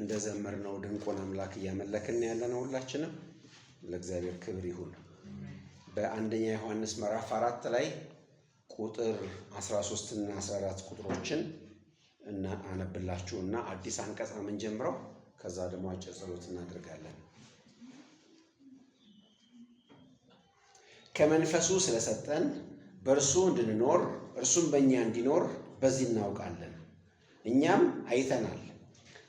እንደዘመርነው ድንቁን አምላክ እያመለክን ያለነው ሁላችንም ለእግዚአብሔር ክብር ይሁን። በአንደኛ ዮሐንስ ምዕራፍ 4 ላይ ቁጥር 13 እና 14 ቁጥሮችን አነብላችሁና አዲስ አንቀጽ ነው የምንጀምረው። ከዛ ደግሞ አጭር ጸሎት እናደርጋለን። ከመንፈሱ ስለሰጠን በእርሱ እንድንኖር እርሱም በእኛ እንዲኖር በዚህ እናውቃለን። እኛም አይተናል፣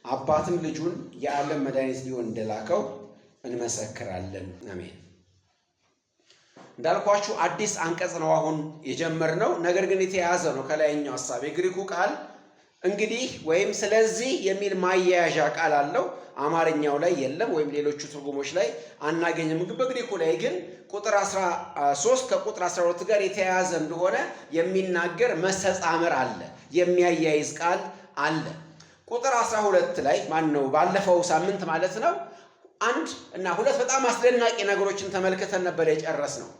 አባትም ልጁን የዓለም መድኃኒት ሊሆን እንደላከው እንመሰክራለን። አሜን። እንዳልኳችሁ አዲስ አንቀጽ ነው አሁን የጀመርነው። ነገር ግን የተያያዘ ነው ከላይኛው ሐሳብ። የግሪኩ ቃል እንግዲህ ወይም ስለዚህ የሚል ማያያዣ ቃል አለው። አማርኛው ላይ የለም፣ ወይም ሌሎቹ ትርጉሞች ላይ አናገኝም። በግሪኩ ላይ ግን ቁጥር 13 ከቁጥር 12 ጋር የተያያዘ እንደሆነ የሚናገር መስተጻምር አለ፣ የሚያያይዝ ቃል አለ። ቁጥር 12 ላይ ነው ባለፈው ሳምንት ማለት ነው 1 እና 2 በጣም አስደናቂ ነገሮችን ተመልክተን ነበር የጨረስነው።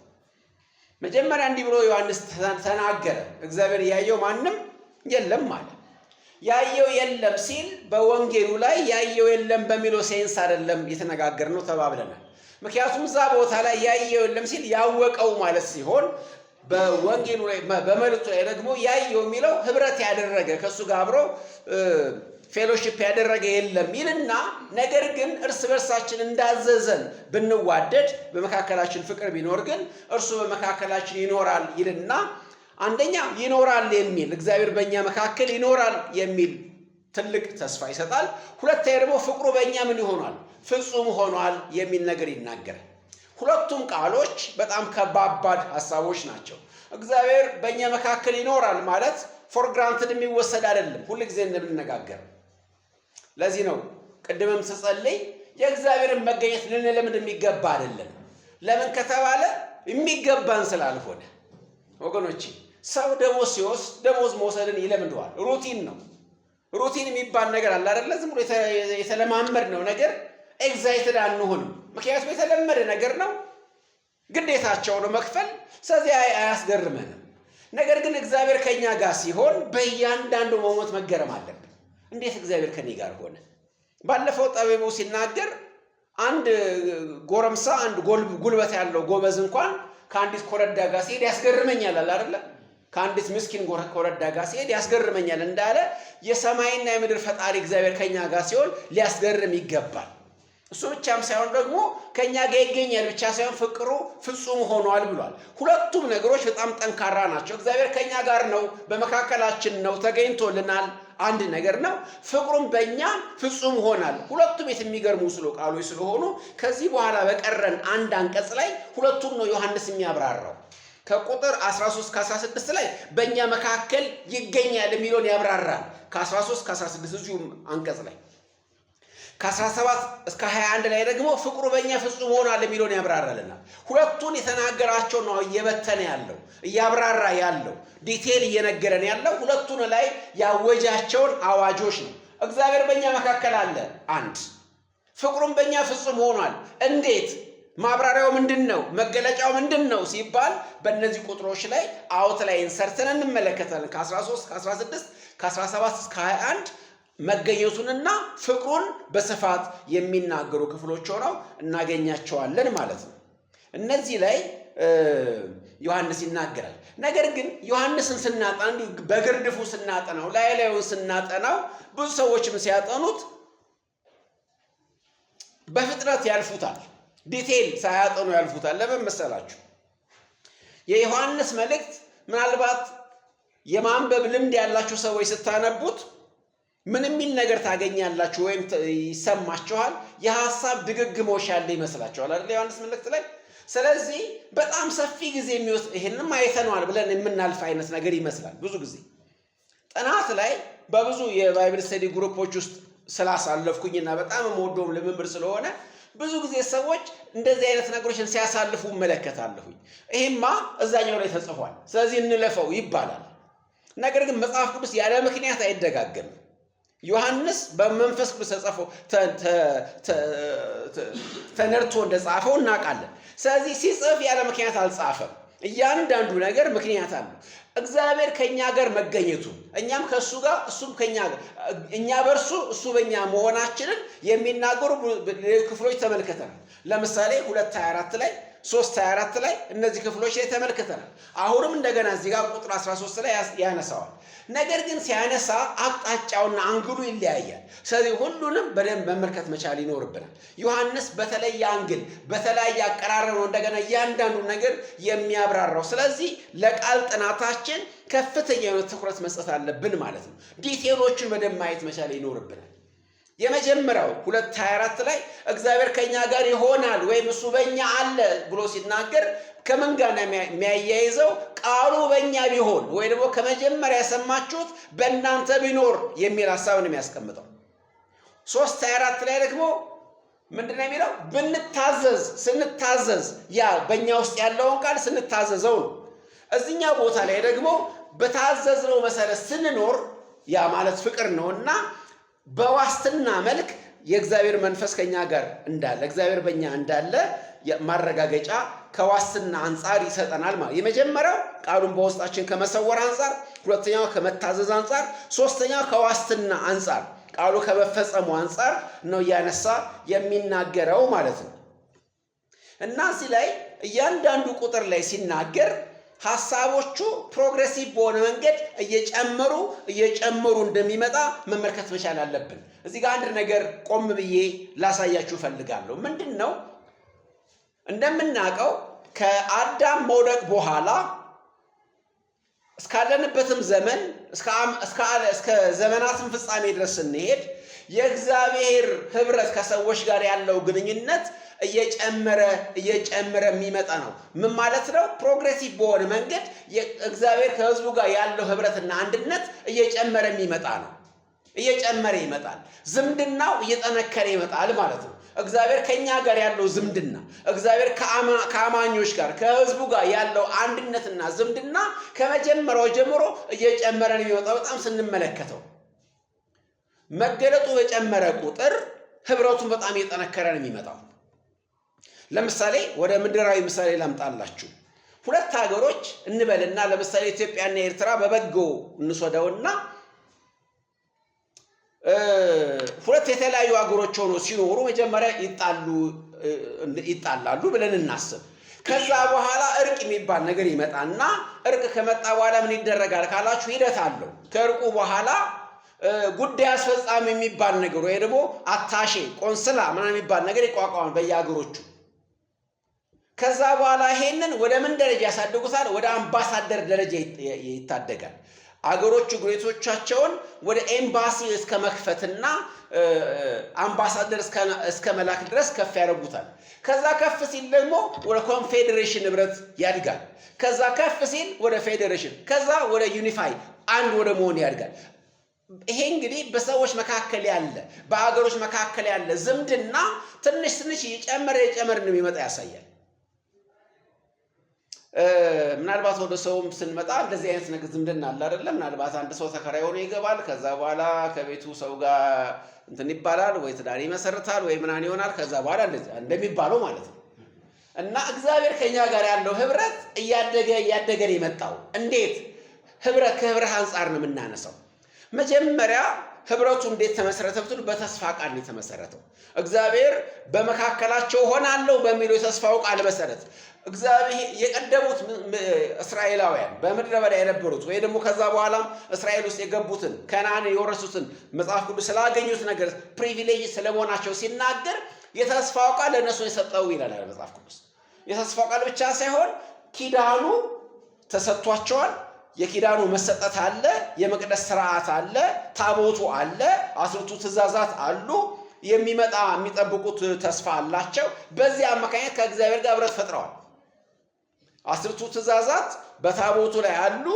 መጀመሪያ እንዲህ ብሎ ዮሐንስ ተናገረ፣ እግዚአብሔር ያየው ማንም የለም ማለት። ያየው የለም ሲል በወንጌሉ ላይ ያየው የለም በሚለው ሴንስ አይደለም የተነጋገርነው ተባብለናል። ምክንያቱም እዛ ቦታ ላይ ያየው የለም ሲል ያወቀው ማለት ሲሆን በወንጌሉ ላይ በመልእክቱ ላይ ደግሞ ያየው የሚለው ህብረት ያደረገ ከሱ ጋር አብሮ ፌሎሺፕ ያደረገ የለም ይልና ነገር ግን እርስ በርሳችን እንዳዘዘን ብንዋደድ በመካከላችን ፍቅር ቢኖር ግን እርሱ በመካከላችን ይኖራል ይልና አንደኛ ይኖራል የሚል እግዚአብሔር በእኛ መካከል ይኖራል የሚል ትልቅ ተስፋ ይሰጣል። ሁለተኛ ደግሞ ፍቅሩ በእኛ ምን ይሆናል? ፍጹም ሆኗል የሚል ነገር ይናገራል። ሁለቱም ቃሎች በጣም ከባባድ ሐሳቦች ናቸው። እግዚአብሔር በእኛ መካከል ይኖራል ማለት ፎር ግራንትድ የሚወሰድ አይደለም፣ ሁሉ ጊዜ እንደምንነጋገር። ለዚህ ነው ቅድምም ስጸልይ የእግዚአብሔርን መገኘት ልንለምድ የሚገባ አይደለም። ለምን ከተባለ የሚገባን ስላልሆነ ወገኖቼ። ሰው ደሞዝ ሲወስድ ደሞዝ መውሰድን ይለምደዋል። ሩቲን ነው። ሩቲን የሚባል ነገር አለ አይደለ? ዝም ብሎ የተለማመድነው ነገር ኤግዛይትድ አንሆንም። ምክንያቱም የተለመደ ነገር ነው፣ ግዴታቸው ነው መክፈል። ስለዚህ አያስገርመንም። ነገር ግን እግዚአብሔር ከኛ ጋር ሲሆን በእያንዳንዱ ሞመንት መገረም አለብን። እንዴት እግዚአብሔር ከኔ ጋር ሆነ? ባለፈው ጠቢቡ ሲናገር አንድ ጎረምሳ አንድ ጉልበት ያለው ጎበዝ እንኳን ከአንዲት ኮረዳ ጋር ሲሄድ ያስገርመኛል አለ አይደለ? ከአንዲት ምስኪን ኮረዳ ጋር ሲሄድ ያስገርመኛል እንዳለ የሰማይና የምድር ፈጣሪ እግዚአብሔር ከኛ ጋር ሲሆን ሊያስገርም ይገባል። እሱ ብቻም ሳይሆን ደግሞ ከኛ ጋር ይገኛል ብቻ ሳይሆን ፍቅሩ ፍጹም ሆኗል ብሏል። ሁለቱም ነገሮች በጣም ጠንካራ ናቸው። እግዚአብሔር ከኛ ጋር ነው፣ በመካከላችን ነው፣ ተገኝቶልናል፣ አንድ ነገር ነው። ፍቅሩም በእኛ ፍጹም ሆናል። ሁለቱም የሚገርሙ ቃሎች ስለሆኑ ከዚህ በኋላ በቀረን አንድ አንቀጽ ላይ ሁለቱም ነው ዮሐንስ የሚያብራራው። ከቁጥር 13 ከ16 ላይ በእኛ መካከል ይገኛል የሚለውን ያብራራል። ከ13 ከ16 እዚሁም አንቀጽ ላይ ከ17 እስከ 21 ላይ ደግሞ ፍቅሩ በእኛ ፍጹም ሆኗል የሚለውን ያብራራልናል። ሁለቱን የተናገራቸው ነው እየበተነ ያለው እያብራራ ያለው ዲቴል እየነገረን ያለው ሁለቱን ላይ ያወጃቸውን አዋጆች ነው። እግዚአብሔር በእኛ መካከል አለ፣ አንድ ፍቅሩም በእኛ ፍጹም ሆኗል። እንዴት? ማብራሪያው ምንድን ነው? መገለጫው ምንድን ነው ሲባል በእነዚህ ቁጥሮች ላይ አውት ላይ ኢንሰርተን እንመለከታለን። ከ13 ከ16 ከ17 እስከ 21 መገኘቱንና ፍቅሩን በስፋት የሚናገሩ ክፍሎች ሆነው እናገኛቸዋለን ማለት ነው። እነዚህ ላይ ዮሐንስ ይናገራል። ነገር ግን ዮሐንስን ስናጠና እንዲሁ በግርድፉ ስናጠናው ላዩን ስናጠናው ብዙ ሰዎችም ሲያጠኑት በፍጥነት ያልፉታል፣ ዲቴይል ሳያጠኑ ያልፉታል። ለምን መሰላችሁ? የዮሐንስ መልእክት ምናልባት የማንበብ ልምድ ያላችሁ ሰዎች ስታነቡት ምን የሚል ነገር ታገኛላችሁ ወይም ይሰማችኋል? የሐሳብ ድግግሞሽ ያለ ይመስላችኋል አይደል? ዮሐንስ መልእክት ላይ። ስለዚህ በጣም ሰፊ ጊዜ የሚወስድ ይሄንንም አይተነዋል ብለን የምናልፍ አይነት ነገር ይመስላል። ብዙ ጊዜ ጥናት ላይ በብዙ የባይብል ስተዲ ግሩፖች ውስጥ ስላሳለፍኩኝና በጣም የምወደውም ልምምድ ስለሆነ ብዙ ጊዜ ሰዎች እንደዚህ አይነት ነገሮችን ሲያሳልፉ እመለከታለሁኝ። ይሄማ እዛኛው ላይ ተጽፏል ስለዚህ እንለፈው ይባላል። ነገር ግን መጽሐፍ ቅዱስ ያለ ምክንያት አይደጋገምም። ዮሐንስ በመንፈስ ቅዱስ ተጽፎ ተነርቶ እንደጻፈው እናውቃለን። ስለዚህ ሲጽፍ ያለ ምክንያት አልጻፈም። እያንዳንዱ ነገር ምክንያት አለው። እግዚአብሔር ከኛ ጋር መገኘቱ እኛም ከሱ ጋር እሱም ከኛ ጋር እኛ በርሱ እሱ በእኛ መሆናችንን የሚናገሩ ክፍሎች ተመልክተናል። ለምሳሌ 2:24 ላይ 3:24 ላይ እነዚህ ክፍሎች ላይ ተመልክተናል። አሁንም እንደገና እዚህ ጋር ቁጥር 13 ላይ ያነሳዋል። ነገር ግን ሲያነሳ አቅጣጫውና አንግሉ ይለያያል። ስለዚህ ሁሉንም በደንብ መመልከት መቻል ይኖርብናል። ዮሐንስ በተለየ አንግል በተለያየ አቀራረብ ነው እንደገና እያንዳንዱ ነገር የሚያብራራው። ስለዚህ ለቃል ጥናታችን ከፍተኛ የሆነ ትኩረት መስጠት አለብን ማለት ነው። ዲቴሎቹን በደንብ ማየት መቻል ይኖርብናል። የመጀመሪያው 2:24 ላይ እግዚአብሔር ከኛ ጋር ይሆናል ወይም እሱ በእኛ አለ ብሎ ሲናገር ከምን ጋር የሚያያይዘው ቃሉ በእኛ ቢሆን ወይ ደግሞ ከመጀመሪያ የሰማችሁት በእናንተ ቢኖር የሚል ሐሳብ ነው የሚያስቀምጠው። 3:24 ላይ ደግሞ ምንድነው የሚለው? ብንታዘዝ ስንታዘዝ ያ በእኛ ውስጥ ያለውን ቃል ስንታዘዘው ነው። እዚህኛው ቦታ ላይ ደግሞ በታዘዝነው መሰረት ስንኖር ያ ማለት ፍቅር ነውና በዋስትና መልክ የእግዚአብሔር መንፈስ ከኛ ጋር እንዳለ እግዚአብሔር በእኛ እንዳለ ማረጋገጫ ከዋስትና አንጻር ይሰጠናል ማለት። የመጀመሪያው ቃሉን በውስጣችን ከመሰወር አንጻር፣ ሁለተኛው ከመታዘዝ አንጻር፣ ሶስተኛው ከዋስትና አንጻር ቃሉ ከመፈጸሙ አንጻር ነው እያነሳ የሚናገረው ማለት ነው። እና እዚህ ላይ እያንዳንዱ ቁጥር ላይ ሲናገር ሐሳቦቹ ፕሮግሬሲቭ በሆነ መንገድ እየጨመሩ እንደሚመጣ መመልከት መቻል አለብን። እዚህ ጋር አንድ ነገር ቆም ብዬ ላሳያችሁ ፈልጋለሁ። ምንድነው? እንደምናውቀው ከአዳም መውደቅ በኋላ እስካለንበትም ዘመን እስከ ዘመናትም ፍጻሜ ድረስ ስንሄድ የእግዚአብሔር ህብረት ከሰዎች ጋር ያለው ግንኙነት እየጨመረ የሚመጣ ነው። ምን ማለት ነው? ፕሮግሬሲቭ በሆነ መንገድ እግዚአብሔር ከህዝቡ ጋር ያለው ህብረትና አንድነት እየጨመረ የሚመጣ ነው። እየጨመረ ይመጣል። ዝምድናው እየጠነከረ ይመጣል ማለት ነው። እግዚአብሔር ከኛ ጋር ያለው ዝምድና እግዚአብሔር ከአማኞች ጋር ከህዝቡ ጋር ያለው አንድነትና ዝምድና ከመጀመሪያው ጀምሮ እየጨመረ ነው የሚመጣው። በጣም ስንመለከተው መገለጡ በጨመረ ቁጥር ህብረቱን በጣም እየጠነከረ ነው የሚመጣው። ለምሳሌ ወደ ምድራዊ ምሳሌ ላምጣላችሁ። ሁለት ሀገሮች እንበልና ለምሳሌ ኢትዮጵያና ኤርትራ በበጎ እንወስደውና ሁለት የተለያዩ ሀገሮች ሆኖ ሲኖሩ መጀመሪያ ይጣላሉ ብለን እናስብ። ከዛ በኋላ እርቅ የሚባል ነገር ይመጣና እርቅ ከመጣ በኋላ ምን ይደረጋል ካላችሁ ሂደት አለው። ከእርቁ በኋላ ጉዳይ አስፈጻሚ የሚባል ነገር ወይ ደግሞ አታሼ ቆንስላ ምናምን የሚባል ነገር ይቋቋማል በየሀገሮቹ። ከዛ በኋላ ይሄንን ወደ ምን ደረጃ ያሳድጉታል? ወደ አምባሳደር ደረጃ ይታደጋል። አገሮቹ ግሬቶቻቸውን ወደ ኤምባሲ እስከ መክፈትና አምባሳደር እስከ መላክ ድረስ ከፍ ያደርጉታል። ከዛ ከፍ ሲል ደግሞ ወደ ኮንፌዴሬሽን ህብረት ያድጋል። ከዛ ከፍ ሲል ወደ ፌዴሬሽን፣ ከዛ ወደ ዩኒፋይ አንድ ወደ መሆን ያድጋል። ይሄ እንግዲህ በሰዎች መካከል ያለ በአገሮች መካከል ያለ ዝምድና ትንሽ እየጨመረ ነው የሚመጣ ያሳያል። ምናልባት ወደ ሰውም ስንመጣ እንደዚህ አይነት ነገር ዝምድና አለ አይደለም። ምናልባት አንድ ሰው ተከራይ ሆኖ ይገባል። ከዛ በኋላ ከቤቱ ሰው ጋር እንትን ይባላል፣ ወይ ትዳር ይመሰርታል፣ ወይ ምናምን ይሆናል። ከዛ በኋላ እንደሚባለው ማለት ነው። እና እግዚአብሔር ከኛ ጋር ያለው ህብረት እያደገ ነው የመጣው። እንዴት? ከህብረት አንጻር ነው የምናነሳው። መጀመሪያ ህብረቱ እንዴት ተመሰረተ ብትሉ በተስፋ ቃል ነው የተመሰረተው። እግዚአብሔር በመካከላቸው ሆናለሁ በሚለው የተስፋው ቃል መሰረት እግዚአብሔር የቀደሙት እስራኤላውያን በምድረ በዳ የነበሩት ወይ ደግሞ ከዛ በኋላም እስራኤል ውስጥ የገቡትን ከነዓን የወረሱትን መጽሐፍ ቅዱስ ስላገኙት ነገር ፕሪቪሌጅ ስለመሆናቸው ሲናገር የተስፋው ቃል ለእነሱ የሰጠው ይላል መጽሐፍ ቅዱስ። የተስፋው ቃል ብቻ ሳይሆን ኪዳኑ ተሰጥቷቸዋል። የኪዳኑ መሰጠት አለ፣ የመቅደስ ስርዓት አለ፣ ታቦቱ አለ፣ 10ቱ ትእዛዛት አሉ፣ የሚጠብቁት ተስፋ አላቸው። በዚህ አማካኝነት ከእግዚአብሔር ጋር ህብረት ፈጥረዋል። 10ቱ ትእዛዛት በታቦቱ ላይ አሉ።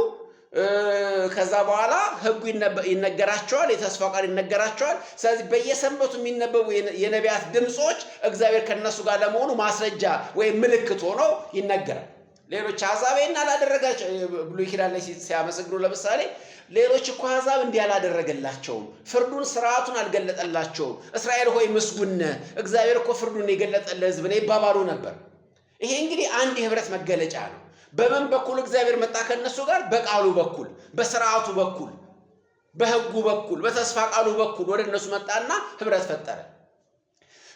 ከዛ በኋላ ህጉ ይነገራቸዋል፣ የተስፋ ቃል ይነገራቸዋል። ስለዚህ በየሰንበቱ የሚነበቡ የነቢያት ድምጾች እግዚአብሔር ከነሱ ጋር ለመሆኑ ማስረጃ ወይም ምልክት ሆኖ ይነገራል። ሌሎች አሕዛብ ይህን አላደረጋቸው ብሉይ ኪዳን ላይ ሲያመሰግኑ ለምሳሌ ሌሎች እኮ አሕዛብ እንዲህ አላደረገላቸውም፣ ፍርዱን ስርዓቱን አልገለጠላቸውም፣ እስራኤል ሆይ ምስጉን ነህ፣ እግዚአብሔር እኮ ፍርዱን የገለጠልህ ህዝብ ነው ይባባሉ ነበር። ይሄ እንግዲህ አንድ የህብረት መገለጫ ነው። በምን በኩል እግዚአብሔር መጣ ከነሱ ጋር? በቃሉ በኩል፣ በሥርዓቱ በኩል፣ በሕጉ በኩል፣ በተስፋ ቃሉ በኩል ወደ እነሱ መጣና ህብረት ፈጠረ።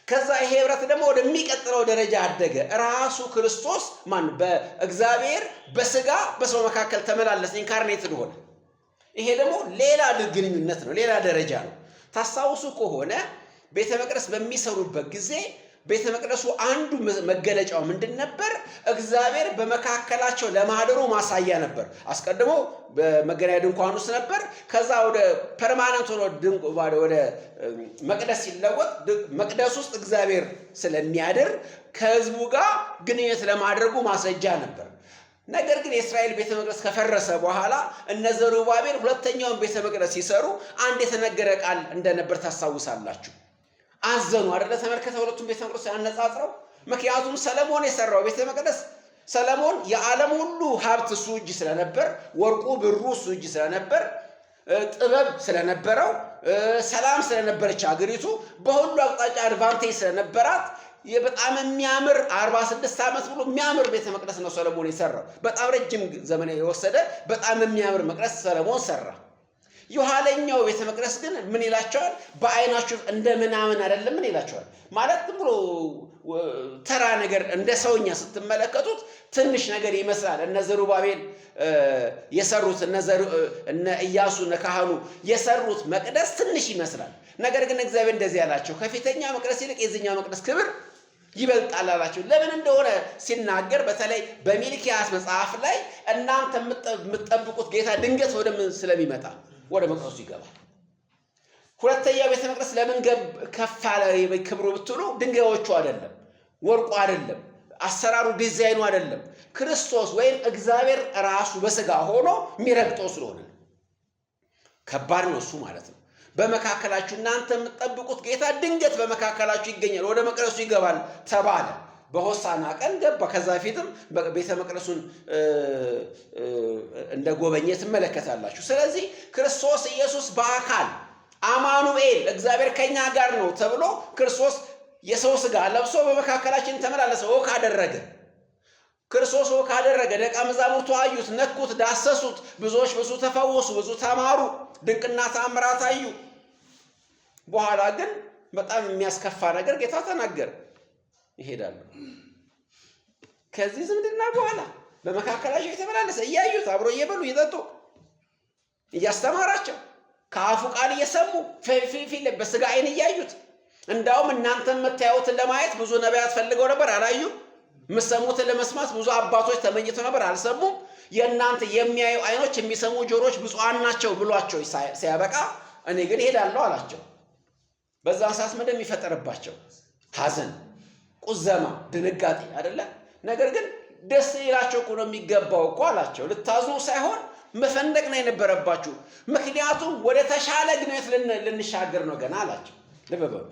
ከዛ ይሄ ህብረት ደግሞ ወደሚቀጥለው ደረጃ አደገ። ራሱ ክርስቶስ በእግዚአብሔር በስጋ በሰው መካከል ተመላለሰ፣ ኢንካርኔትድ ሆነ። ይሄ ደግሞ ሌላ ግንኙነት ነው፣ ሌላ ደረጃ ነው። ታስታውሱ ከሆነ ቤተ መቅደስ በሚሰሩበት ጊዜ ቤተ መቅደሱ አንዱ መገለጫው ምንድን ነበር? እግዚአብሔር በመካከላቸው ለማደሩ ማሳያ ነበር። አስቀድሞ በመገናኛ ድንኳን ውስጥ ነበር። ከዛ ወደ ፐርማነንት ወደ መቅደስ ሲለወጥ መቅደስ ውስጥ እግዚአብሔር ስለሚያድር ከህዝቡ ጋር ግንኙነት ለማድረጉ ማስረጃ ነበር። ነገር ግን የእስራኤል ቤተ መቅደስ ከፈረሰ በኋላ እነ ዘሩባቤል ሁለተኛውን ቤተ መቅደስ ሲሰሩ አንድ የተነገረ ቃል እንደነበር ታስታውሳላችሁ። አዘኑ አይደለ? ተመልከተ ሁለቱም ቤተ መቅደስ ያነጻጽረው። ምክንያቱም ሰለሞን የሰራው ቤተ መቅደስ ሰለሞን የዓለም ሁሉ ሀብት እሱ እጅ ስለነበር፣ ወርቁ ብሩ እሱ እጅ ስለነበር፣ ጥበብ ስለነበረው፣ ሰላም ስለነበረች አገሪቱ በሁሉ አቅጣጫ አድቫንቴጅ ስለነበራት በጣም የሚያምር 46 ዓመት ብሎ የሚያምር ቤተ መቅደስ ነው ሰለሞን የሰራው። በጣም ረጅም ዘመን የወሰደ በጣም የሚያምር መቅደስ ሰለሞን ሰራ። የኋለኛው ቤተ መቅደስ ግን ምን ይላቸዋል? በአይናችሁ እንደ ምናምን አይደለም። ምን ይላቸዋል ማለት ዝም ብሎ ተራ ነገር እንደ ሰውኛ ስትመለከቱት ትንሽ ነገር ይመስላል። እነ ዘሩባቤል የሰሩት እነ ኢያሱ እነ ካህኑ የሰሩት መቅደስ ትንሽ ይመስላል። ነገር ግን እግዚአብሔር እንደዚህ ያላቸው ከፊተኛ መቅደስ ይልቅ የዚህኛው መቅደስ ክብር ይበልጣል አላቸው። ለምን እንደሆነ ሲናገር በተለይ በሚልክያስ መጽሐፍ ላይ እናንተ የምትጠብቁት ጌታ ድንገት ወደ ምን ስለሚመጣ ወደ መቅደሱ ይገባል። ሁለተኛው ቤተ መቅደስ ለምን ከፍ አለ ክብሩ ብትሉ ድንጋዮቹ አይደለም፣ ወርቁ አይደለም፣ አሰራሩ ዲዛይኑ አይደለም፣ ክርስቶስ ወይም እግዚአብሔር ራሱ በስጋ ሆኖ የሚረግጠው ስለሆነ ከባድ ነው እሱ ማለት ነው። በመካከላችሁ እናንተ የምትጠብቁት ጌታ ድንገት በመካከላችሁ ይገኛል፣ ወደ መቅደሱ ይገባል ተባለ። በሆሳና ቀን ገባ። ከዛ በፊትም ቤተ መቅደሱን እንደ ጎበኘ ትመለከታላችሁ። ስለዚህ ክርስቶስ ኢየሱስ በአካል አማኑኤል እግዚአብሔር ከኛ ጋር ነው ተብሎ ክርስቶስ የሰው ስጋ ለብሶ በመካከላችን ተመላለሰ፣ ወክ አደረገ። ክርስቶስ ወክ አደረገ። ደቀ መዛሙርቱ አዩት፣ ነኩት፣ ዳሰሱት። ብዙዎች ብዙ ተፈወሱ፣ ብዙ ተማሩ፣ ድንቅና ተአምራት አዩ። በኋላ ግን በጣም የሚያስከፋ ነገር ጌታ ተናገረ። ይሄዳሉ። ከዚህ ዝምድና በኋላ በመካከላቸው የተመላለሰ እያዩት አብሮ እየበሉ እየጠጡ እያስተማራቸው ከአፉ ቃል እየሰሙ ፊት በስጋ አይን እያዩት። እንዳውም እናንተ የምታዩትን ለማየት ብዙ ነቢያት ፈልገው ነበር፣ አላዩም። የምትሰሙትን ለመስማት ብዙ አባቶች ተመኝተው ነበር፣ አልሰሙም። የእናንተ የሚያዩ አይኖች የሚሰሙ ጆሮች ብፁዓን ናቸው ብሏቸው ሲያበቃ እኔ ግን እሄዳለሁ አላቸው። በዛን ሰዓት ምንድን የሚፈጠርባቸው? ሐዘን፣ ቁዘማ፣ ድንጋጤ አይደለ? ነገር ግን ደስ ይላቸው እኮ ነው የሚገባው እኮ አላቸው። ልታዝኑ ሳይሆን መፈንደቅ ነው የነበረባችሁ። ምክንያቱም ወደ ተሻለ ግንኙነት ልንሻገር ነው ገና አላቸው። ልብ በሉ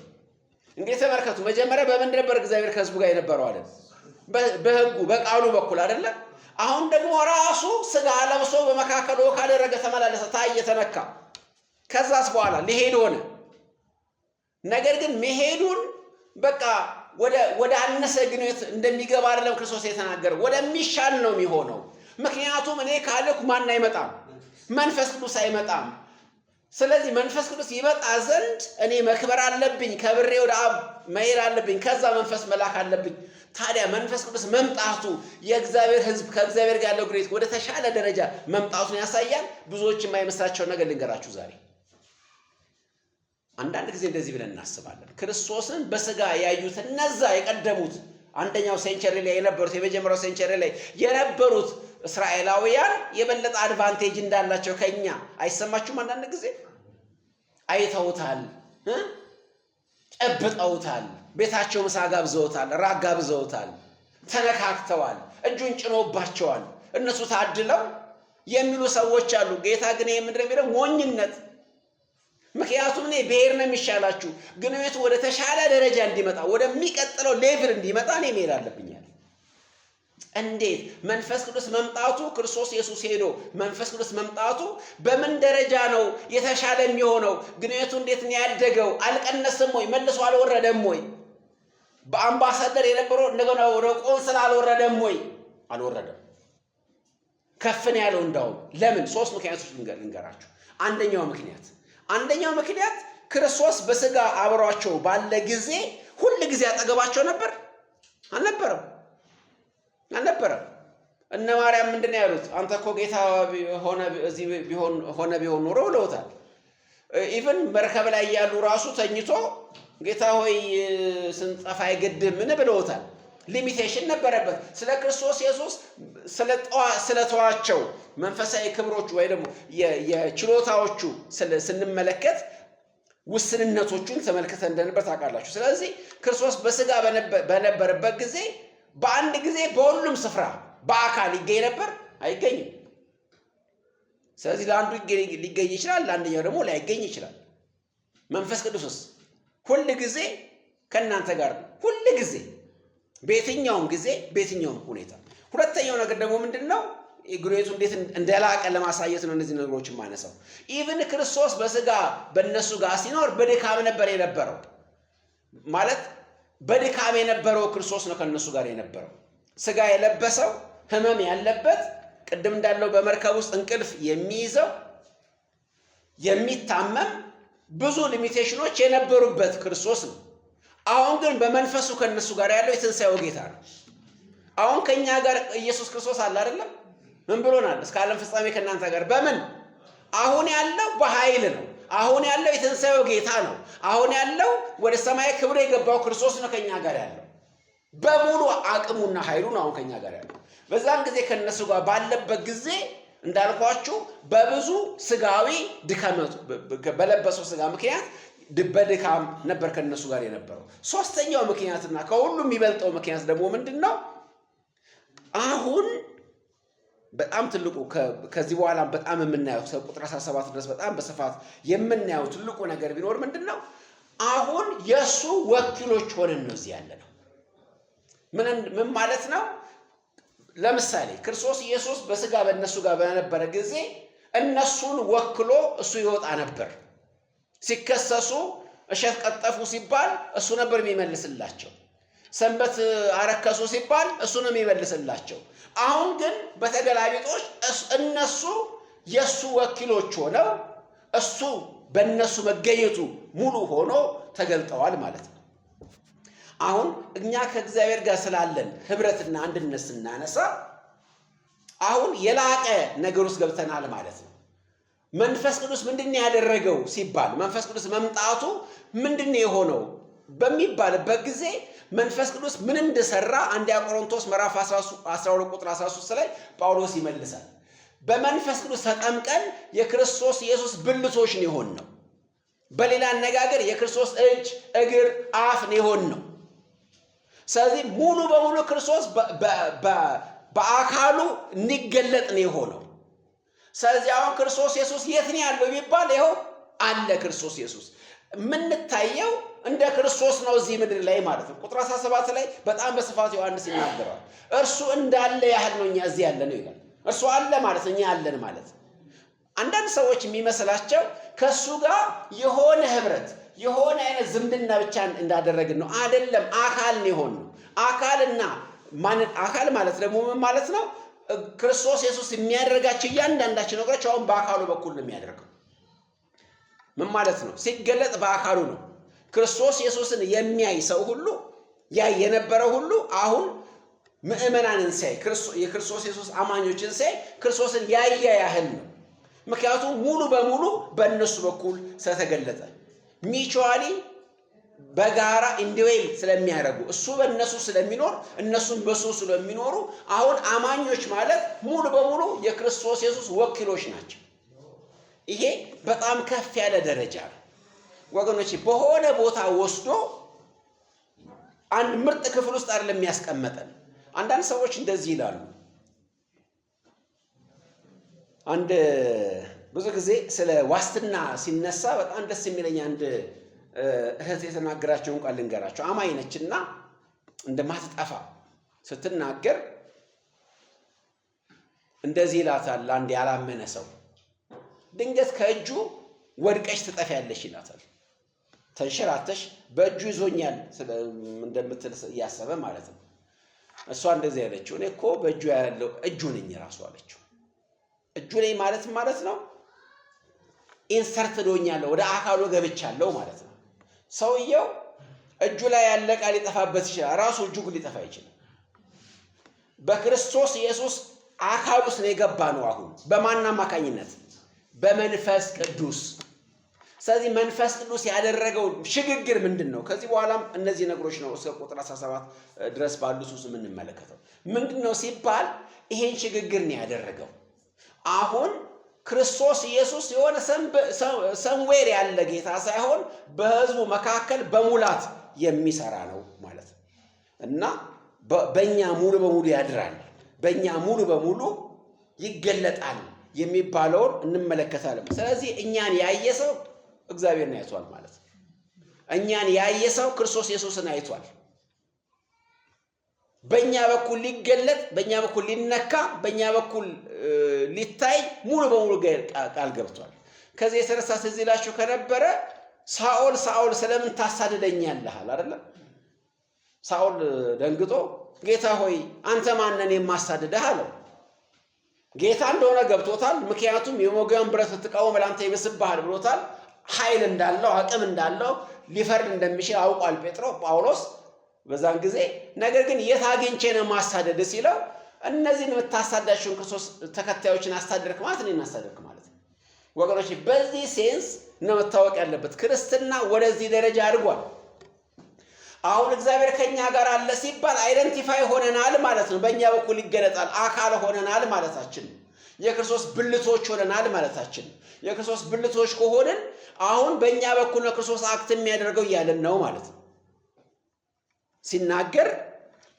እንግዲህ ተመልከቱ። መጀመሪያ በምን ነበር እግዚአብሔር ከህዝቡ ጋር የነበረው አለ? በህጉ በቃሉ በኩል አይደለ? አሁን ደግሞ ራሱ ስጋ ለብሶ በመካከሉ ካደረገ ተመላለሰ፣ ታየ፣ ተነካ። ከዛስ በኋላ ሊሄድ ሆነ። ነገር ግን መሄዱን በቃ ወደ አነሰ ግንኙነት እንደሚገባ አይደለም ክርስቶስ የተናገረው፣ ወደሚሻል ነው የሚሆነው። ምክንያቱም እኔ ካልኩ ማን አይመጣም? መንፈስ ቅዱስ አይመጣም። ስለዚህ መንፈስ ቅዱስ ይመጣ ዘንድ እኔ መክበር አለብኝ፣ ከብሬ ወደ አብ መሄድ አለብኝ፣ ከዛ መንፈስ መላክ አለብኝ። ታዲያ መንፈስ ቅዱስ መምጣቱ የእግዚአብሔር ሕዝብ ከእግዚአብሔር ጋር ያለው ግንኙነት ወደ ተሻለ ደረጃ መምጣቱን ያሳያል። ብዙዎች የማይመስላቸውን ነገር ልንገራችሁ ዛሬ። አንዳንድ ጊዜ እንደዚህ ብለን እናስባለን። ክርስቶስን በስጋ ያዩት እነዛ የቀደሙት አንደኛው ሴንቸሪ ላይ የነበሩት የመጀመሪያው ሴንቸሪ ላይ የነበሩት እስራኤላውያን የበለጠ አድቫንቴጅ እንዳላቸው ከኛ አይሰማችሁም? አንዳንድ ጊዜ አይተውታል፣ ጨብጠውታል፣ ቤታቸው ምሳ ጋብዘውታል፣ ራት ጋብዘውታል፣ ተነካክተዋል፣ እጁን ጭኖባቸዋል። እነሱ ታድለው የሚሉ ሰዎች አሉ። ጌታ ግን ይሄ ምንድን ነው የሚለው? ሞኝነት። ምክንያቱም እኔ ብሄር ነው የሚሻላችሁ፣ ግንኙነቱ ወደ ተሻለ ደረጃ እንዲመጣ ወደሚቀጥለው ሌቭል እንዲመጣ እኔ መሄድ አለብኛል። እንዴት? መንፈስ ቅዱስ መምጣቱ ክርስቶስ ኢየሱስ ሄዶ መንፈስ ቅዱስ መምጣቱ በምን ደረጃ ነው የተሻለ የሚሆነው? ግንኙነቱ እንዴት ነው ያደገው? አልቀነስም ወይ? መልሶ አልወረደም ወይ? በአምባሳደር የነበረው እንደገና ወደ ቆንስላ አልወረደም ወይ? አልወረደም። ከፍን ያለው እንዳው ለምን? ሶስት ምክንያቶች ልንገራችሁ። አንደኛው ምክንያት ክርስቶስ በስጋ አብሯቸው ባለ ጊዜ ሁሉ ጊዜ አጠገባቸው ነበር? አልነበረም። እነ ማርያም ምንድነው ያሉት? አንተ እኮ ጌታ ቢሆን ኖሮ ብለውታል። ኢቭን መርከብ ላይ ያሉ ራሱ ተኝቶ ጌታ ሆይ ስንጠፋ አይገድም ምን ብለውታል። ሊሚቴሽን ነበረበት። ስለ ክርስቶስ ኢየሱስ ስለተዋቸው መንፈሳዊ ክብሮቹ ወይ ደግሞ የችሎታዎቹ ስንመለከት ውስንነቶቹን ተመልክተን እንደነበር ታውቃላችሁ። ስለዚህ ክርስቶስ በስጋ በነበረበት ጊዜ በአንድ ጊዜ በሁሉም ስፍራ በአካል ይገኝ ነበር? አይገኝም። ስለዚህ ለአንዱ ሊገኝ ይችላል፣ ለአንደኛው ደግሞ ላይገኝ ይችላል። መንፈስ ቅዱስስ ሁል ጊዜ ከእናንተ ጋር ነው። ሁል ጊዜ በየትኛውም ጊዜ በየትኛውም ሁኔታ። ሁለተኛው ነገር ደግሞ ምንድነው? ግንኙነቱ እንዴት እንደላቀ ለማሳየት ነው እነዚህ ነገሮችን ማነሳው። ኢቭን ክርስቶስ በስጋ በእነሱ ጋር ሲኖር በድካም ነበር የነበረው። ማለት በድካም የነበረው ክርስቶስ ነው ከእነሱ ጋር የነበረው። ስጋ የለበሰው ህመም ያለበት ቅድም እንዳለው በመርከብ ውስጥ እንቅልፍ የሚይዘው የሚታመም ብዙ ሊሚቴሽኖች የነበሩበት ክርስቶስ ነው። አሁን ግን በመንፈሱ ከነሱ ጋር ያለው የትንሣኤው ጌታ ነው። አሁን ከኛ ጋር ኢየሱስ ክርስቶስ አለ አይደለም? ምን ብሎናል? እስከ ዓለም ፍጻሜ ከእናንተ ጋር በምን? አሁን ያለው በኃይል ነው። አሁን ያለው የትንሣኤው ጌታ ነው። አሁን ያለው ወደ ሰማይ ክብር የገባው ክርስቶስ ነው ከኛ ጋር ያለው። በሙሉ አቅሙና ኃይሉ ነው አሁን ከኛ ጋር ያለው። በዛን ጊዜ ከነሱ ጋር ባለበት ጊዜ እንዳልኳችሁ በብዙ ስጋዊ ድካመቱ በለበሰው ስጋ ምክንያት በድካም ነበር ከነሱ ጋር የነበረው። ሶስተኛው ምክንያትና ከሁሉም የሚበልጠው ምክንያት ደግሞ ምንድነው? አሁን በጣም ትልቁ ከዚህ በኋላ በጣም የምናየው ቁጥር 17 ድረስ በጣም በስፋት የምናየው ትልቁ ነገር ቢኖር ምንድነው? አሁን የሱ ወኪሎች ሆነን ነው እዚህ ያለነው። ምን ማለት ነው? ለምሳሌ ክርስቶስ ኢየሱስ በስጋ በእነሱ ጋር በነበረ ጊዜ እነሱን ወክሎ እሱ ይወጣ ነበር። ሲከሰሱ እሸት ቀጠፉ ሲባል እሱ ነበር የሚመልስላቸው። ሰንበት አረከሱ ሲባል እሱ ነው የሚመልስላቸው። አሁን ግን በተገላቢጦች እነሱ የሱ ወኪሎች ሆነው እሱ በእነሱ መገኘቱ ሙሉ ሆኖ ተገልጠዋል ማለት ነው። አሁን እኛ ከእግዚአብሔር ጋር ስላለን ህብረትና አንድነት ስናነሳ አሁን የላቀ ነገር ውስጥ ገብተናል ማለት ነው። መንፈስ ቅዱስ ምንድነው ያደረገው ሲባል መንፈስ ቅዱስ መምጣቱ ምንድነው የሆነው በሚባልበት ጊዜ መንፈስ ቅዱስ ምን እንደሰራ አንደኛ ቆሮንቶስ ምዕራፍ 12 ቁጥር 13 ላይ ጳውሎስ ይመልሳል። በመንፈስ ቅዱስ ተጠምቀን የክርስቶስ ኢየሱስ ብልቶች ነው የሆነው። በሌላ አነጋገር የክርስቶስ እጅ፣ እግር፣ አፍ ነው የሆነው። ስለዚህ ሙሉ በሙሉ ክርስቶስ በአካሉ እንዲገለጥ ነው የሆነው። ስለዚህ አሁን ክርስቶስ ኢየሱስ የት ነው ያለው ቢባል ይኸው አለ። ክርስቶስ ኢየሱስ የምንታየው እንደ ክርስቶስ ነው እዚህ ምድር ላይ ማለት ነው። ቁጥር 17 ላይ በጣም በስፋት ዮሐንስ ይናገራል። እርሱ እንዳለ ያህል ነው እኛ እዚህ ያለ ነው ይላል። እርሱ አለ ማለት እኛ ያለን ማለት። አንዳንድ ሰዎች የሚመስላቸው ከሱ ጋር የሆነ ህብረት የሆነ አይነት ዝምድና ብቻ እንዳደረግን ነው። አይደለም፣ አካል ነው የሆነው። አካል ማለት ደግሞ ምን ማለት ነው? ክርስቶስ ኢየሱስ የሚያደርጋቸው እያንዳንዳቸው ነገሮች አሁን በአካሉ በኩል ነው የሚያደርገው። ምን ማለት ነው? ሲገለጥ በአካሉ ነው። ክርስቶስ ኢየሱስን የሚያይ ሰው ሁሉ ያይ የነበረው ሁሉ አሁን ምእመናንን ሳይ የክርስቶስ ኢየሱስ አማኞችን ሳይ ክርስቶስን ያየ ያህል ነው። ምክንያቱም ሙሉ በሙሉ በእነሱ በኩል ስለተገለጠ ሚቹዋሊ በጋራ ኢንዲዌል ስለሚያደርጉ እሱ በእነሱ ስለሚኖር እነሱም በሱ ስለሚኖሩ አሁን አማኞች ማለት ሙሉ በሙሉ የክርስቶስ ኢየሱስ ወኪሎች ናቸው። ይሄ በጣም ከፍ ያለ ደረጃ ነው ወገኖች። በሆነ ቦታ ወስዶ አንድ ምርጥ ክፍል ውስጥ አይደለም የሚያስቀምጠን። አንዳንድ ሰዎች እንደዚህ ይላሉ። አንድ ብዙ ጊዜ ስለ ዋስትና ሲነሳ በጣም ደስ የሚለኝ አንድ እህት የተናገራቸውን ቃል ልንገራቸው። አማኝ ነችና እንደማትጠፋ ስትናገር እንደዚህ ይላታል። አንድ ያላመነ ሰው ድንገት ከእጁ ወድቀሽ ትጠፊያለሽ ይላታል። ተንሸራተሽ በእጁ ይዞኛል እንደምትል እያሰበ ማለት ነው። እሷ እንደዚህ ያለችው እኔ እኮ በእጁ ያለው እጁ ነኝ ራሱ አለችው። እጁ ላይ ማለት ነው ኢንሰርትድ ሆኛለሁ፣ ወደ አካሉ ገብቻለሁ ማለት ነው። ሰውየው እጁ ላይ ያለ ዕቃ ሊጠፋበት ይችላል፣ ራሱ እጁ ግን ሊጠፋ ይችላል። በክርስቶስ ኢየሱስ አካል ውስጥ ነው የገባ ነው። አሁን በማን አማካኝነት? በመንፈስ ቅዱስ። ስለዚህ መንፈስ ቅዱስ ያደረገው ሽግግር ምንድን ነው? ከዚህ በኋላም እነዚህ ነገሮች ነው እስከ ቁጥር 17 ድረስ ባሉት ውስጥ የምንመለከተው። ምንድን ነው ሲባል ይሄን ሽግግር ነው ያደረገው። አሁን ክርስቶስ ኢየሱስ የሆነ ሰምዌር ያለ ጌታ ሳይሆን በሕዝቡ መካከል በሙላት የሚሰራ ነው ማለት ነው እና በእኛ ሙሉ በሙሉ ያድራል፣ በእኛ ሙሉ በሙሉ ይገለጣል የሚባለውን እንመለከታለን። ስለዚህ እኛን ያየ ሰው እግዚአብሔርን አይቷል ማለት ነው። እኛን ያየ ሰው ክርስቶስ ኢየሱስን አይቷል። በእኛ በኩል ሊገለጥ፣ በእኛ በኩል ሊነካ፣ በእኛ በኩል ሊታይ ሙሉ በሙሉ ቃል ገብቷል። ከዚህ የተነሳ ትዝ ይላችሁ ከነበረ ሳኦል ስለምን ታሳድደኛለህ አይደለም? ሳኦል ደንግጦ ጌታ ሆይ አንተ ማንን የማሳድደህ አለው። ጌታ እንደሆነ ገብቶታል። ምክንያቱም የሞገን ብረት ብትቃወም ለአንተ ይብስብሃል ብሎታል። ኃይል እንዳለው አቅም እንዳለው ሊፈርድ እንደሚችል አውቋል ጳውሎስ በዛን ጊዜ። ነገር ግን የት አግኝቼ ነው ማሳደድ ሲለው እነዚህን የምታሳዳቸውን ክርስቶስ ተከታዮችን አሳደድክ ማለት እኔን አሳደድክ ማለት ነው። ወገኖች በዚህ ሴንስ ነው መታወቅ ያለበት። ክርስትና ወደዚህ ደረጃ አድጓል። አሁን እግዚአብሔር ከኛ ጋር አለ ሲባል አይደንቲፋይ ሆነናል ማለት ነው። በእኛ በኩል ይገለጣል፣ አካል ሆነናል ማለታችን፣ የክርስቶስ ብልቶች ሆነናል ማለታችን። የክርስቶስ ብልቶች ከሆንን አሁን በእኛ በኩል ነው ክርስቶስ አክት የሚያደርገው እያለን ነው ማለት ነው። ሲናገር፣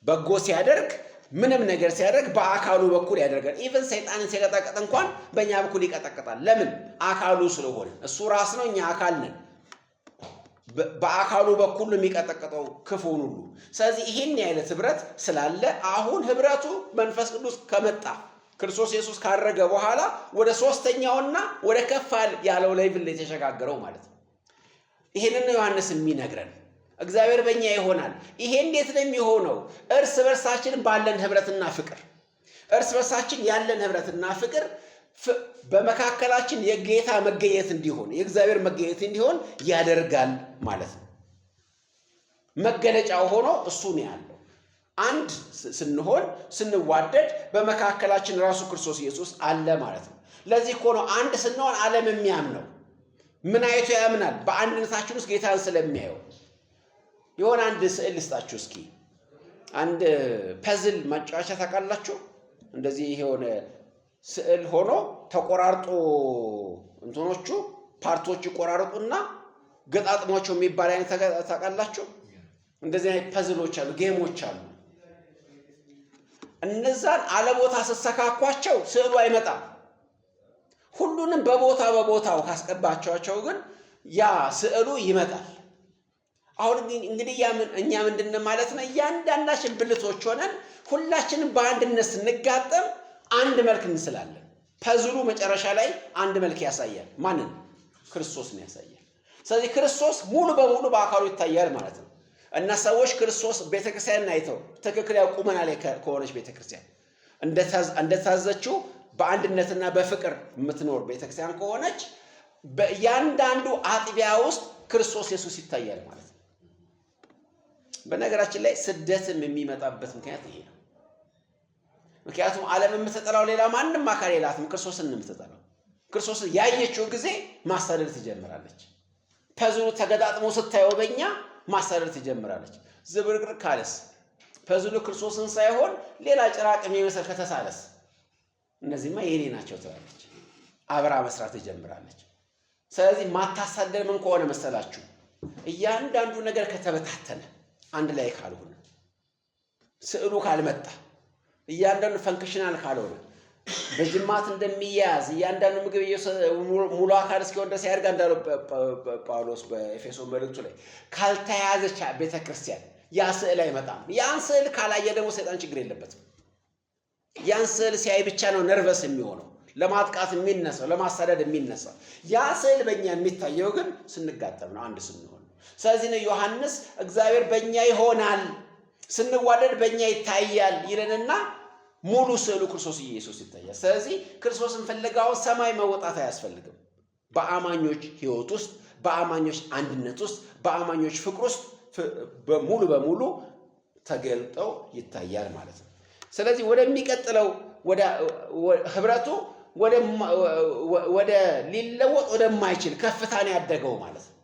በጎ ሲያደርግ፣ ምንም ነገር ሲያደርግ በአካሉ በኩል ያደርጋል። ኢቨን ሰይጣንን ሲቀጠቅጥ እንኳን በእኛ በኩል ይቀጠቅጣል። ለምን? አካሉ ስለሆነ። እሱ ራስ ነው፣ እኛ አካል ነን። በአካሉ በኩል የሚቀጠቅጠው ክፉን ሁሉ። ስለዚህ ይህን አይነት ህብረት ስላለ አሁን ህብረቱ መንፈስ ቅዱስ ከመጣ ክርስቶስ ኢየሱስ ካረገ በኋላ ወደ ሶስተኛውና ወደ ከፍ ያለው ሌቭል የተሸጋገረው ማለት ነው። ይሄንን ነው ዮሐንስ የሚነግረን። እግዚአብሔር በእኛ ይሆናል። ይሄ እንዴት ነው የሚሆነው? እርስ በርሳችን ባለን ህብረትና ፍቅር፣ እርስ በርሳችን ያለን ህብረትና ፍቅር በመካከላችን የጌታ መገኘት እንዲሆን፣ የእግዚአብሔር መገኘት እንዲሆን ያደርጋል ማለት ነው። መገለጫው ሆኖ እሱ ነው ያለው። አንድ ስንሆን ስንዋደድ በመካከላችን ራሱ ክርስቶስ ኢየሱስ አለ ማለት ነው። ለዚህ እኮ ነው አንድ ስንሆን ዓለም የሚያምነው። ምን አይቶ ያምናል? በአንድነታችን ውስጥ ጌታን ስለሚያየው። የሆነ አንድ ስዕል ልስጣችሁ እስኪ። አንድ ፐዝል ማጫወቻ ታውቃላችሁ? እንደዚህ የሆነ ስዕል ሆኖ ተቆራርጦ እንትኖቹ ፓርቶቹ ቆራርጡና ገጣጥሟቸው የሚባል አይነት ታውቃላችሁ? እንደዚህ አይነት ፐዝሎች አሉ፣ ጌሞች አሉ። እነዛን አለቦታ ስትሰካኳቸው ስዕሉ አይመጣም። ሁሉንም በቦታው ካስቀባቸዋቸው ግን ያ ስዕሉ ይመጣል። አሁን እንግዲህ እኛ ምንድን ማለት ነው? እያንዳንዳችን ብልቶች ሆነን ሁላችንም በአንድነት ስንጋጠም አንድ መልክ እንስላለን። ፐዝሉ መጨረሻ ላይ አንድ መልክ ያሳያል። ማንን? ክርስቶስን ያሳያል። ስለዚህ ክርስቶስ ሙሉ በሙሉ በአካሉ ይታያል ማለት ነው። እና ሰዎች ክርስቶስ ቤተክርስቲያንን አይተው ትክክል ቁመና ላይ ከሆነች ቤተክርስቲያን እንደታዘችው በአንድነትና በፍቅር የምትኖር ቤተክርስቲያን ከሆነች በእያንዳንዱ አጥቢያ ውስጥ ክርስቶስ ኢየሱስ ይታያል ማለት ነው። በነገራችን ላይ ስደትም የሚመጣበት ምክንያት ይሄ ነው። ምክንያቱም ዓለም የምትጠላው ሌላ ማንም አካል የላትም፣ ክርስቶስን የምትጠላው። ክርስቶስን ያየችው ጊዜ ማሳደድ ትጀምራለች። ፐዝሉ ተገጣጥሞ ስታየው በእኛ ማሳደድ ትጀምራለች። ዝብርቅርቅ ካለስ ፐዝሉ ክርስቶስን ሳይሆን ሌላ ጭራቅ የሚመስል ከተሳለስ እነዚህማ የኔ ናቸው ትላለች፣ አብራ መስራት ትጀምራለች። ስለዚህ ማታሳደድ ምን ከሆነ መሰላችሁ? እያንዳንዱ ነገር ከተበታተነ፣ አንድ ላይ ካልሆነ፣ ስዕሉ ካልመጣ፣ እያንዳንዱ ፈንክሽናል ካልሆነ፣ በጅማት እንደሚያያዝ እያንዳንዱ ምግብ ሙሉ አካል እስኪሆን ድረስ ያድርጋ እንዳለው ጳውሎስ በኤፌሶን መልእክቱ ላይ ካልተያዘች ቤተክርስቲያን ያ ስዕል አይመጣም። ያን ስዕል ካላየ ደግሞ ሰይጣን ችግር የለበትም። ያን ስዕል ሲያይ ብቻ ነው ነርቨስ የሚሆነው፣ ለማጥቃት የሚነሳው፣ ለማሳደድ የሚነሳው። ያ ስዕል በእኛ የሚታየው ግን ስንጋጠም ነው፣ አንድ ስንሆን። ስለዚህ ነው ዮሐንስ እግዚአብሔር በእኛ ይሆናል፣ ስንዋደድ በእኛ ይታያል ይለንና ሙሉ ስዕሉ ክርስቶስ ኢየሱስ ይታያል። ስለዚህ ክርስቶስን ፍለጋው ሰማይ መወጣት አያስፈልግም። በአማኞች ሕይወት ውስጥ፣ በአማኞች አንድነት ውስጥ፣ በአማኞች ፍቅር ውስጥ ሙሉ በሙሉ ተገልጠው ይታያል ማለት ነው። ስለዚህ ወደሚቀጥለው ህብረቱ ወደ ሊለወጥ ወደማይችል ከፍታን ያደገው ማለት ነው።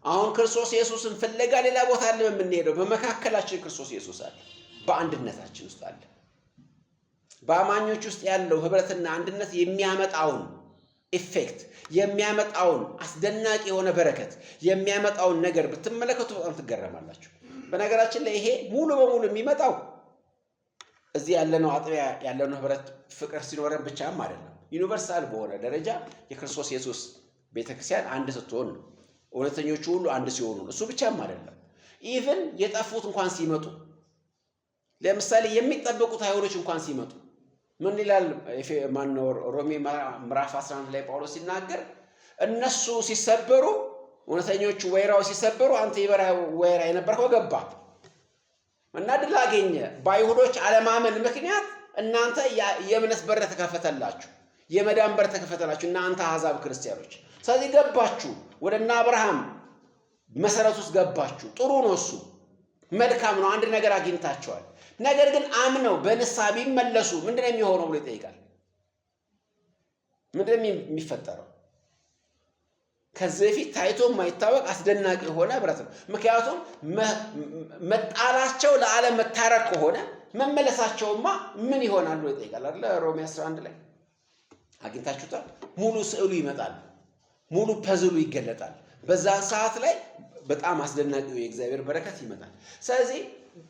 አሁን ክርስቶስ ኢየሱስን ፍለጋ ሌላ ቦታ አለ የምንሄደው። በመካከላችን ክርስቶስ ኢየሱስ አለ፣ በአንድነታችን ውስጥ አለ። በአማኞች ውስጥ ያለው ህብረትና አንድነት የሚያመጣውን ኢፌክት፣ የሚያመጣውን አስደናቂ የሆነ በረከት፣ የሚያመጣውን ነገር ብትመለከቱ በጣም ትገረማላችሁ። በነገራችን ላይ ይሄ ሙሉ በሙሉ የሚመጣው እዚህ ያለነው አጥቢያ ያለነው ህብረት ፍቅር ሲኖረን ብቻም አይደለም። ዩኒቨርሳል በሆነ ደረጃ የክርስቶስ ኢየሱስ ቤተክርስቲያን አንድ ስትሆን ነው። እውነተኞቹ ሁሉ አንድ ሲሆኑ ነው። እሱ ብቻም አይደለም። ኢቭን የጠፉት እንኳን ሲመጡ፣ ለምሳሌ የሚጠበቁት አይሁዶች እንኳን ሲመጡ ምን ይላል? ሮሜ ምዕራፍ 11 ላይ ጳውሎስ ሲናገር እነሱ ሲሰበሩ፣ እውነተኞቹ ወይራው ሲሰበሩ አንተ የበራ ወይራ የነበርከው ገባ እና ድል አገኘ። በአይሁዶች አለማመን ምክንያት እናንተ የእምነት በር ተከፈተላችሁ፣ የመዳን በር ተከፈተላችሁ እናንተ አሕዛብ ክርስቲያኖች። ስለዚህ ገባችሁ፣ ወደ እነ አብርሃም መሰረት ውስጥ ገባችሁ። ጥሩ ነው፣ እሱ መልካም ነው። አንድ ነገር አግኝታቸዋል። ነገር ግን አምነው በንስሐ ቢመለሱ ምንድነው የሚሆነው ብሎ ይጠይቃል። ምንድነው የሚፈጠረው? ከዚህ በፊት ታይቶ የማይታወቅ አስደናቂ የሆነ ህብረት ነው። ምክንያቱም መጣላቸው ለዓለም መታረቅ ከሆነ መመለሳቸውማ ምን ይሆናል ብሎ ይጠይቃል አይደል? ሮሜ 11 ላይ አግኝታችሁታል። ሙሉ ስዕሉ ይመጣል፣ ሙሉ ፐዝሉ ይገለጣል። በዛን ሰዓት ላይ በጣም አስደናቂው የእግዚአብሔር በረከት ይመጣል። ስለዚህ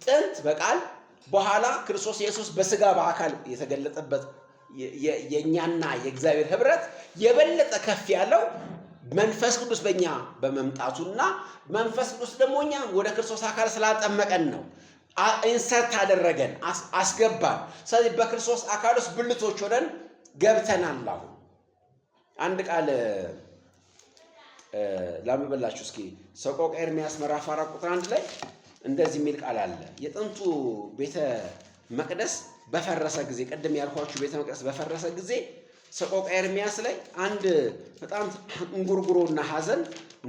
ጥንት በቃል በኋላ ክርስቶስ ኢየሱስ በስጋ በአካል የተገለጠበት የኛና የእግዚአብሔር ህብረት የበለጠ ከፍ ያለው መንፈስ ቅዱስ በእኛ በመምጣቱና መንፈስ ቅዱስ ደግሞ እኛ ወደ ክርስቶስ አካል ስላጠመቀን ነው። ኢንሰርት አደረገን፣ አስገባን። ስለዚህ በክርስቶስ አካል ውስጥ ብልቶች ሆነን ገብተናል። አሁን አንድ ቃል ላምበላችሁ እስኪ። ሰቆቃ ኤርምያስ ምዕራፍ 4 ቁጥር 1 ላይ እንደዚህ የሚል ቃል አለ። የጥንቱ ቤተ መቅደስ በፈረሰ ጊዜ፣ ቅድም ያልኳችሁ ቤተ መቅደስ በፈረሰ ጊዜ ሰቆቃ ኤርምያስ ላይ አንድ በጣም እንጉርጉሮና ሐዘን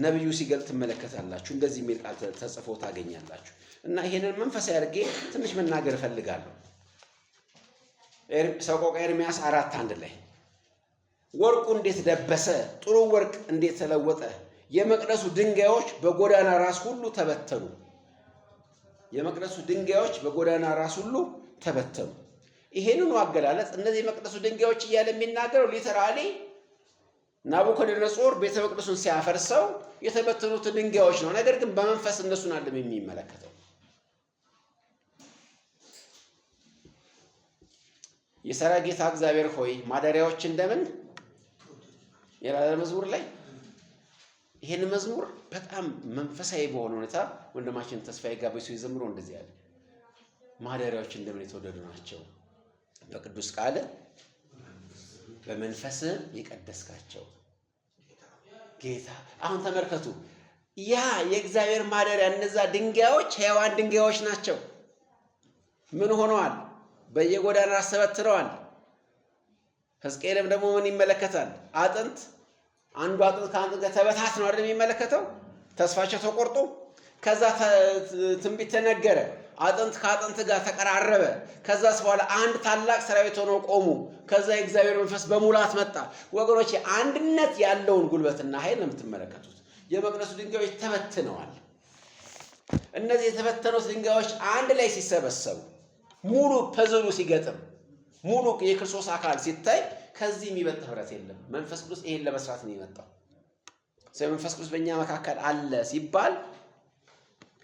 ነብዩ ሲገልጥ ትመለከታላችሁ። እንደዚህ የሚል ቃል ተጽፎ ታገኛላችሁ። እና ይሄንን መንፈሳዊ አድርጌ ትንሽ መናገር እፈልጋለሁ። ሰቆቃ ኤርምያስ 4:1 ላይ ወርቁ እንዴት ደበሰ፣ ጥሩ ወርቅ እንዴት ተለወጠ፣ የመቅደሱ ድንጋዮች በጎዳና ራስ ሁሉ ተበተኑ። የመቅደሱ ድንጋዮች በጎዳና ራስ ሁሉ ተበተኑ። ይሄንኑ አገላለጽ እነዚህ የመቅደሱ ድንጋዮች እያለ የሚናገረው ሊተራሊ ናቡከደነጾር ቤተ መቅደሱን ሲያፈርሰው የተበተኑት ድንጋዮች ነው። ነገር ግን በመንፈስ እነሱን አለም የሚመለከተው። የሰራዊት ጌታ እግዚአብሔር ሆይ ማደሪያዎች እንደምን ይላል መዝሙር ላይ። ይሄን መዝሙር በጣም መንፈሳዊ በሆነ ሁኔታ ወንድማችን ተስፋዬ ጋበሱ ይዘምሩ እንደዚህ ያለ ማደሪያዎች እንደምን የተወደዱ ናቸው፣ በቅዱስ ቃል በመንፈስ የቀደስካቸው ጌታ። አሁን ተመልከቱ፣ ያ የእግዚአብሔር ማደሪያ እነዛ ድንጋዮች ሕያዋን ድንጋዮች ናቸው። ምን ሆነዋል? በየጎዳና ተበትነዋል። ሕዝቅኤልም ደግሞ ምን ይመለከታል? አጥንት፣ አንዱ አጥንት ከአጥንት ጋር ተበታትነው አይደል የሚመለከተው? ተስፋቸው ተቆርጦ ከዛ ትንቢት ተነገረ። አጥንት ከአጥንት ጋር ተቀራረበ። ከዛስ በኋላ አንድ ታላቅ ሰራዊት ሆነው ቆሙ። ከዛ የእግዚአብሔር መንፈስ በሙላት መጣ። ወገኖች አንድነት ያለውን ጉልበትና ኃይል ነው የምትመለከቱት። የመቅደሱ ድንጋዮች ተበትነዋል። እነዚህ የተበተኑት ድንጋዮች አንድ ላይ ሲሰበሰቡ፣ ሙሉ ፐዝሉ ሲገጥም፣ ሙሉ የክርስቶስ አካል ሲታይ ከዚህ የሚበልጥ ህብረት የለም። መንፈስ ቅዱስ ይሄን ለመስራት ነው የመጣው። ስለዚህ መንፈስ ቅዱስ በእኛ መካከል አለ ሲባል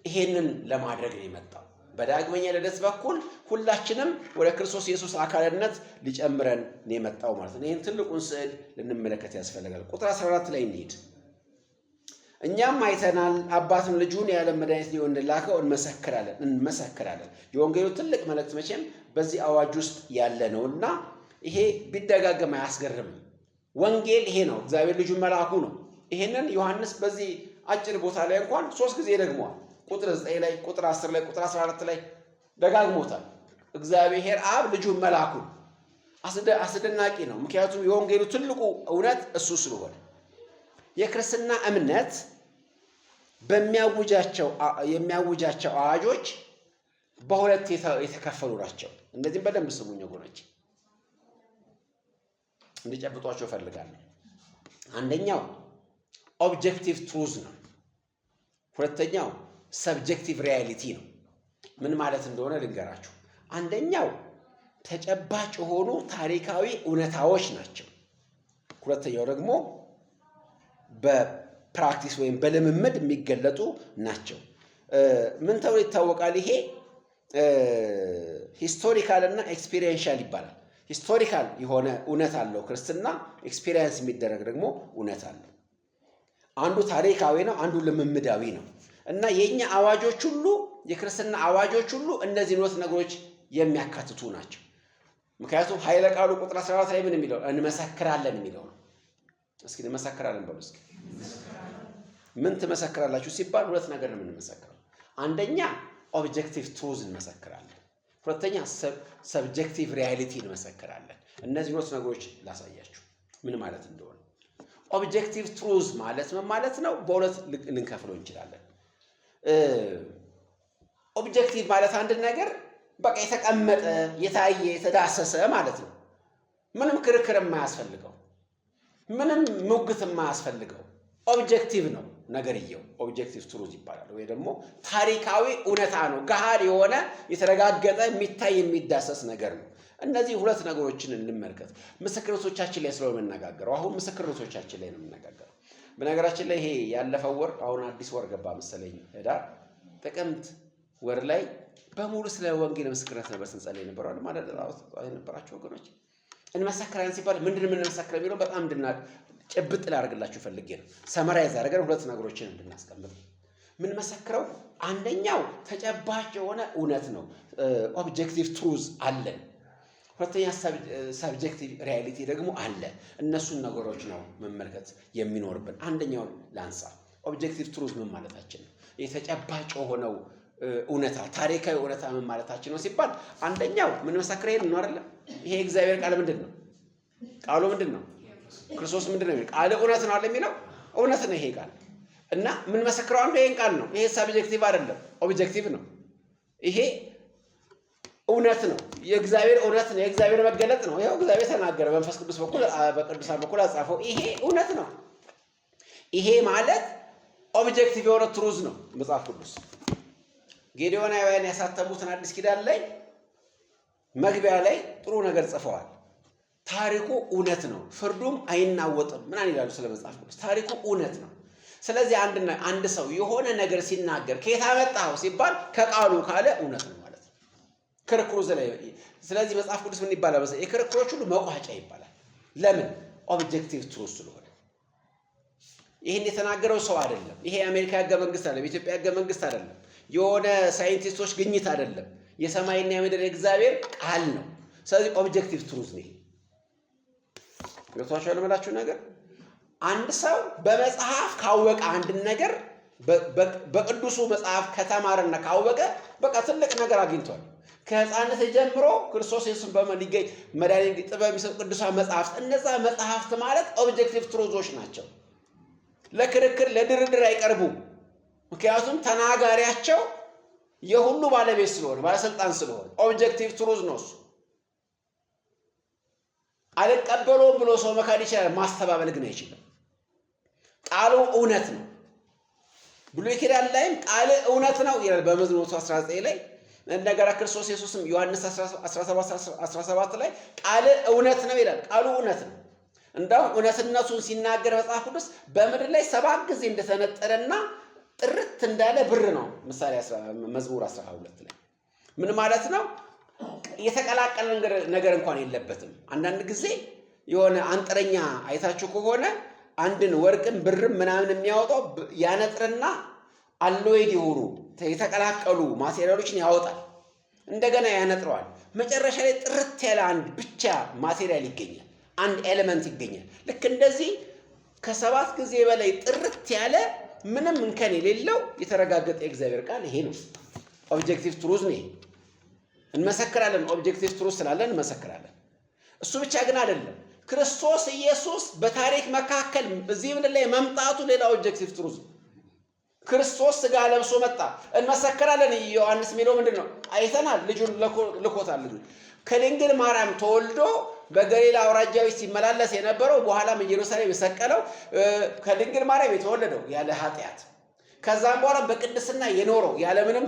ይሄንን ለማድረግ ነው የመጣው። በዳግመኛ ልደት በኩል ሁላችንም ወደ ክርስቶስ ኢየሱስ አካልነት ሊጨምረን ነው የመጣው ማለት ነው። ይሄን ትልቁን ስዕል ልንመለከት ያስፈልጋል። ቁጥር 14 ላይ እንሂድ። እኛም አይተናል፣ አባትም ልጁን የዓለም መድኃኒት ሊሆን እንደላከው እንመሰክራለን። የወንጌሉ ትልቅ መልእክት መቼም በዚህ አዋጅ ውስጥ ያለ ነውና ይሄ ቢደጋገም አያስገርምም። ወንጌል ይሄ ነው፣ እግዚአብሔር ልጁን መላኩ ነው። ይሄንን ዮሐንስ በዚህ አጭር ቦታ ላይ እንኳን 3 ጊዜ ደግሟል። ቁጥር 9 ላይ፣ ቁጥር 10 ላይ፣ ቁጥር 14 ላይ ደጋግሞታል። እግዚአብሔር አብ ልጁን መላኩን አስደናቂ ነው። ምክንያቱም የወንጌሉ ትልቁ እውነት እሱ ስለሆነ የክርስትና እምነት የሚያውጃቸው አዋጆች በሁለት የተከፈሉ ናቸው። እነዚህም በደንብ ስሙኝ ወገኖች፣ እንዲጨብጧቸው እፈልጋለሁ። አንደኛው ኦብጀክቲቭ ትሩዝ ነው። ሁለተኛው ሰብጀክቲቭ ሪያሊቲ ነው። ምን ማለት እንደሆነ ልንገራችሁ። አንደኛው ተጨባጭ የሆኑ ታሪካዊ እውነታዎች ናቸው። ሁለተኛው ደግሞ በፕራክቲስ ወይም በልምምድ የሚገለጡ ናቸው። ምን ተብሎ ይታወቃል? ይሄ ሂስቶሪካል እና ኤክስፒሪየንሻል ይባላል። ሂስቶሪካል የሆነ እውነት አለው ክርስትና፣ ኤክስፒሪየንስ የሚደረግ ደግሞ እውነት አለው። አንዱ ታሪካዊ ነው፣ አንዱ ልምምዳዊ ነው። እና የኛ አዋጆች ሁሉ የክርስትና አዋጆች ሁሉ እነዚህን ሁለት ነገሮች የሚያካትቱ ናቸው። ምክንያቱም ኃይለ ቃሉ ቁጥር 14 ላይ ምን የሚለው እንመሰክራለን የሚለው ነው። እስኪ እንመሰክራለን በሉ እስኪ። ምን ትመሰክራላችሁ ሲባል ሁለት ነገር ነው የምንመሰክረው። አንደኛ ኦብጀክቲቭ ትሩዝ እንመሰክራለን፣ ሁለተኛ ሰብጀክቲቭ ሪያሊቲ እንመሰክራለን። እነዚህ ሁለት ነገሮች ላሳያችሁ ምን ማለት እንደሆነ። ኦብጀክቲቭ ትሩዝ ማለት ምን ማለት ነው? በሁለት ልንከፍለው እንችላለን። ኦብጀክቲቭ ማለት አንድ ነገር በቃ የተቀመጠ የታየ የተዳሰሰ ማለት ነው። ምንም ክርክር የማያስፈልገው፣ ምንም ሙግት የማያስፈልገው ኦብጀክቲቭ ነው ነገርየው። ኦብጀክቲቭ ትሩዝ ይባላል። ወይ ደግሞ ታሪካዊ እውነታ ነው። ገሃድ የሆነ የተረጋገጠ የሚታይ የሚዳሰስ ነገር ነው። እነዚህ ሁለት ነገሮችን እንመልከት። ምስክርነቶቻችን ላይ ስለሆነ የምንነጋገረው አሁን ምስክርነቶቻችን ላይ ነው የምንነጋገረው። በነገራችን ላይ ይሄ ያለፈው ወር አሁን አዲስ ወር ገባ መሰለኝ፣ ህዳር ጥቅምት ወር ላይ በሙሉ ስለ ወንጌል ምስክርነት ነበር ስንጸልይ ነበር ማለት ነበራችሁ ወገኖች። እንመሰክራለን ሲባል ምንድን የምንመሰክረው የሚለው በጣም እንድናቅ ጭብጥ ላደርግላችሁ ፈልጌ ነው። ሰመራይዝ አድርገን ሁለት ነገሮችን እንድናስቀምጥ። የምንመሰክረው አንደኛው ተጨባጭ የሆነ እውነት ነው፣ ኦብጀክቲቭ ትሩዝ አለን። ሁለተኛ ሰብጀክቲቭ ሪያሊቲ ደግሞ አለ። እነሱን ነገሮች ነው መመልከት የሚኖርብን። አንደኛውን ላንሳ። ኦብጀክቲቭ ትሩዝ ምን ማለታችን ነው? የተጨባጭ የሆነው እውነታ ታሪካዊ እውነታ ምን ማለታችን ነው ሲባል አንደኛው ምን መሰክረ ይሄን ነው አይደል? ይሄ እግዚአብሔር ቃል ምንድነው? ቃሉ ምንድነው? ክርስቶስ ምንድነው? ቃል እውነት ነው አለ የሚለው እውነት ነው ይሄ ቃል እና ምን መሰክረው አንዱ ይሄን ቃል ነው። ይሄ ሰብጀክቲቭ አይደለም፣ ኦብጀክቲቭ ነው። ይሄ እውነት ነው፣ የእግዚአብሔር እውነት ነው፣ የእግዚአብሔር መገለጥ ነው። ይሄው እግዚአብሔር ተናገረ፣ መንፈስ ቅዱስ በኩል በቅዱሳን በኩል አጻፈው። ይሄ እውነት ነው። ይሄ ማለት ኦብጀክቲቭ የሆነ ትሩዝ ነው። መጽሐፍ ቅዱስ ጌዲዮናውያን ያሳተሙትን አዲስ ኪዳን ላይ መግቢያ ላይ ጥሩ ነገር ጽፈዋል። ታሪኩ እውነት ነው፣ ፍርዱም አይናወጥም ምናምን ይላሉ ስለ መጽሐፍ ቅዱስ። ታሪኩ እውነት ነው። ስለዚህ አንድ ሰው የሆነ ነገር ሲናገር ከየት አመጣኸው ሲባል ከቃሉ ካለ እውነት ነው ማለት ነው። ክርክሩ ላይ ስለዚህ መጽሐፍ ቅዱስ ምን ይባላል? የክርክሮች ሁሉ መቋጫ ይባላል። ለምን? ኦብጀክቲቭ ትሩዝ ስለሆነ። ይሄን የተናገረው ሰው አይደለም። ይሄ የአሜሪካ ህገ መንግስት አይደለም፣ የኢትዮጵያ ህገ መንግስት አይደለም፣ የሆነ ሳይንቲስቶች ግኝት አይደለም። የሰማይና የምድር እግዚአብሔር ቃል ነው። ስለዚህ ኦብጀክቲቭ ትሩዝ ነው። ገብቷችኋል የምላችሁ ነገር? አንድ ሰው በመጽሐፍ ካወቀ አንድን ነገር በቅዱሱ መጽሐፍ ከተማረና ካወቀ በቃ ትልቅ ነገር አግኝቷል። ከህፃነት ጀምሮ ክርስቶስ ኢየሱስን በመሊገኝ መድኃኒት ጥበብ የሚሰጡ ቅዱሳን መጽሐፍት፣ እነዛ መጽሐፍት ማለት ኦብጀክቲቭ ትሩዞች ናቸው። ለክርክር ለድርድር አይቀርቡም። ምክንያቱም ተናጋሪያቸው የሁሉ ባለቤት ስለሆነ ባለስልጣን ስለሆነ ኦብጀክቲቭ ትሩዝ ነው እሱ። አልቀበለውም ብሎ ሰው መካድ ይችላል፣ ማስተባበል ግን አይችልም። ቃሉ እውነት ነው። ብሉይ ኪዳን ላይም ቃል እውነት ነው ይላል በመዝሙር 19 ላይ። እንደገና ክርስቶስ ኢየሱስም ዮሐንስ 17 ላይ ቃል እውነት ነው ይላል። ቃሉ እውነት ነው። እንዳውም እውነትነቱን ሲናገር መጽሐፍ ቅዱስ በምድር ላይ 7 ጊዜ እንደተነጠረና ጥርት እንዳለ ብር ነው። ምሳሌ መዝሙር 12 ላይ ምን ማለት ነው? የተቀላቀለ ነገር እንኳን የለበትም። አንዳንድ ጊዜ የሆነ አንጥረኛ አይታችሁ ከሆነ አንድን ወርቅን ብርም ምናምን የሚያወጣው ያነጥርና አሎይድ የሆኑ የተቀላቀሉ ማቴሪያሎችን ያወጣል፣ እንደገና ያነጥረዋል። መጨረሻ ላይ ጥርት ያለ አንድ ብቻ ማቴሪያል ይገኛል፣ አንድ ኤሌመንት ይገኛል። ልክ እንደዚህ ከ7 ጊዜ በላይ ጥርት ያለ ምንም እንከን የሌለው የተረጋገጠ የእግዚአብሔር ቃል ይሄ ነው። ኦብጀክቲቭ ትሩዝ ነው። እንመሰክራለን። ኦብጀክቲቭ ትሩዝ ስላለን እንመሰክራለን። እሱ ብቻ ግን አይደለም። ክርስቶስ ኢየሱስ በታሪክ መካከል እዚህ ምድር ላይ መምጣቱ ሌላ ኦብጀክቲቭ ትሩዝ ነው። ክርስቶስ ሥጋ ለብሶ መጣ እንመሰክራለን። ዮሐንስ የሚለው ምንድን ነው? አይተናል። ልጁን ልኮታል። ልጁ ከድንግል ማርያም ተወልዶ በገሊላ አውራጃዊ ሲመላለስ የነበረው በኋላም ኢየሩሳሌም የሰቀለው ከድንግል ማርያም የተወለደው ያለ ኃጢአት ከዛም በኋላ በቅድስና የኖረው ያለምንም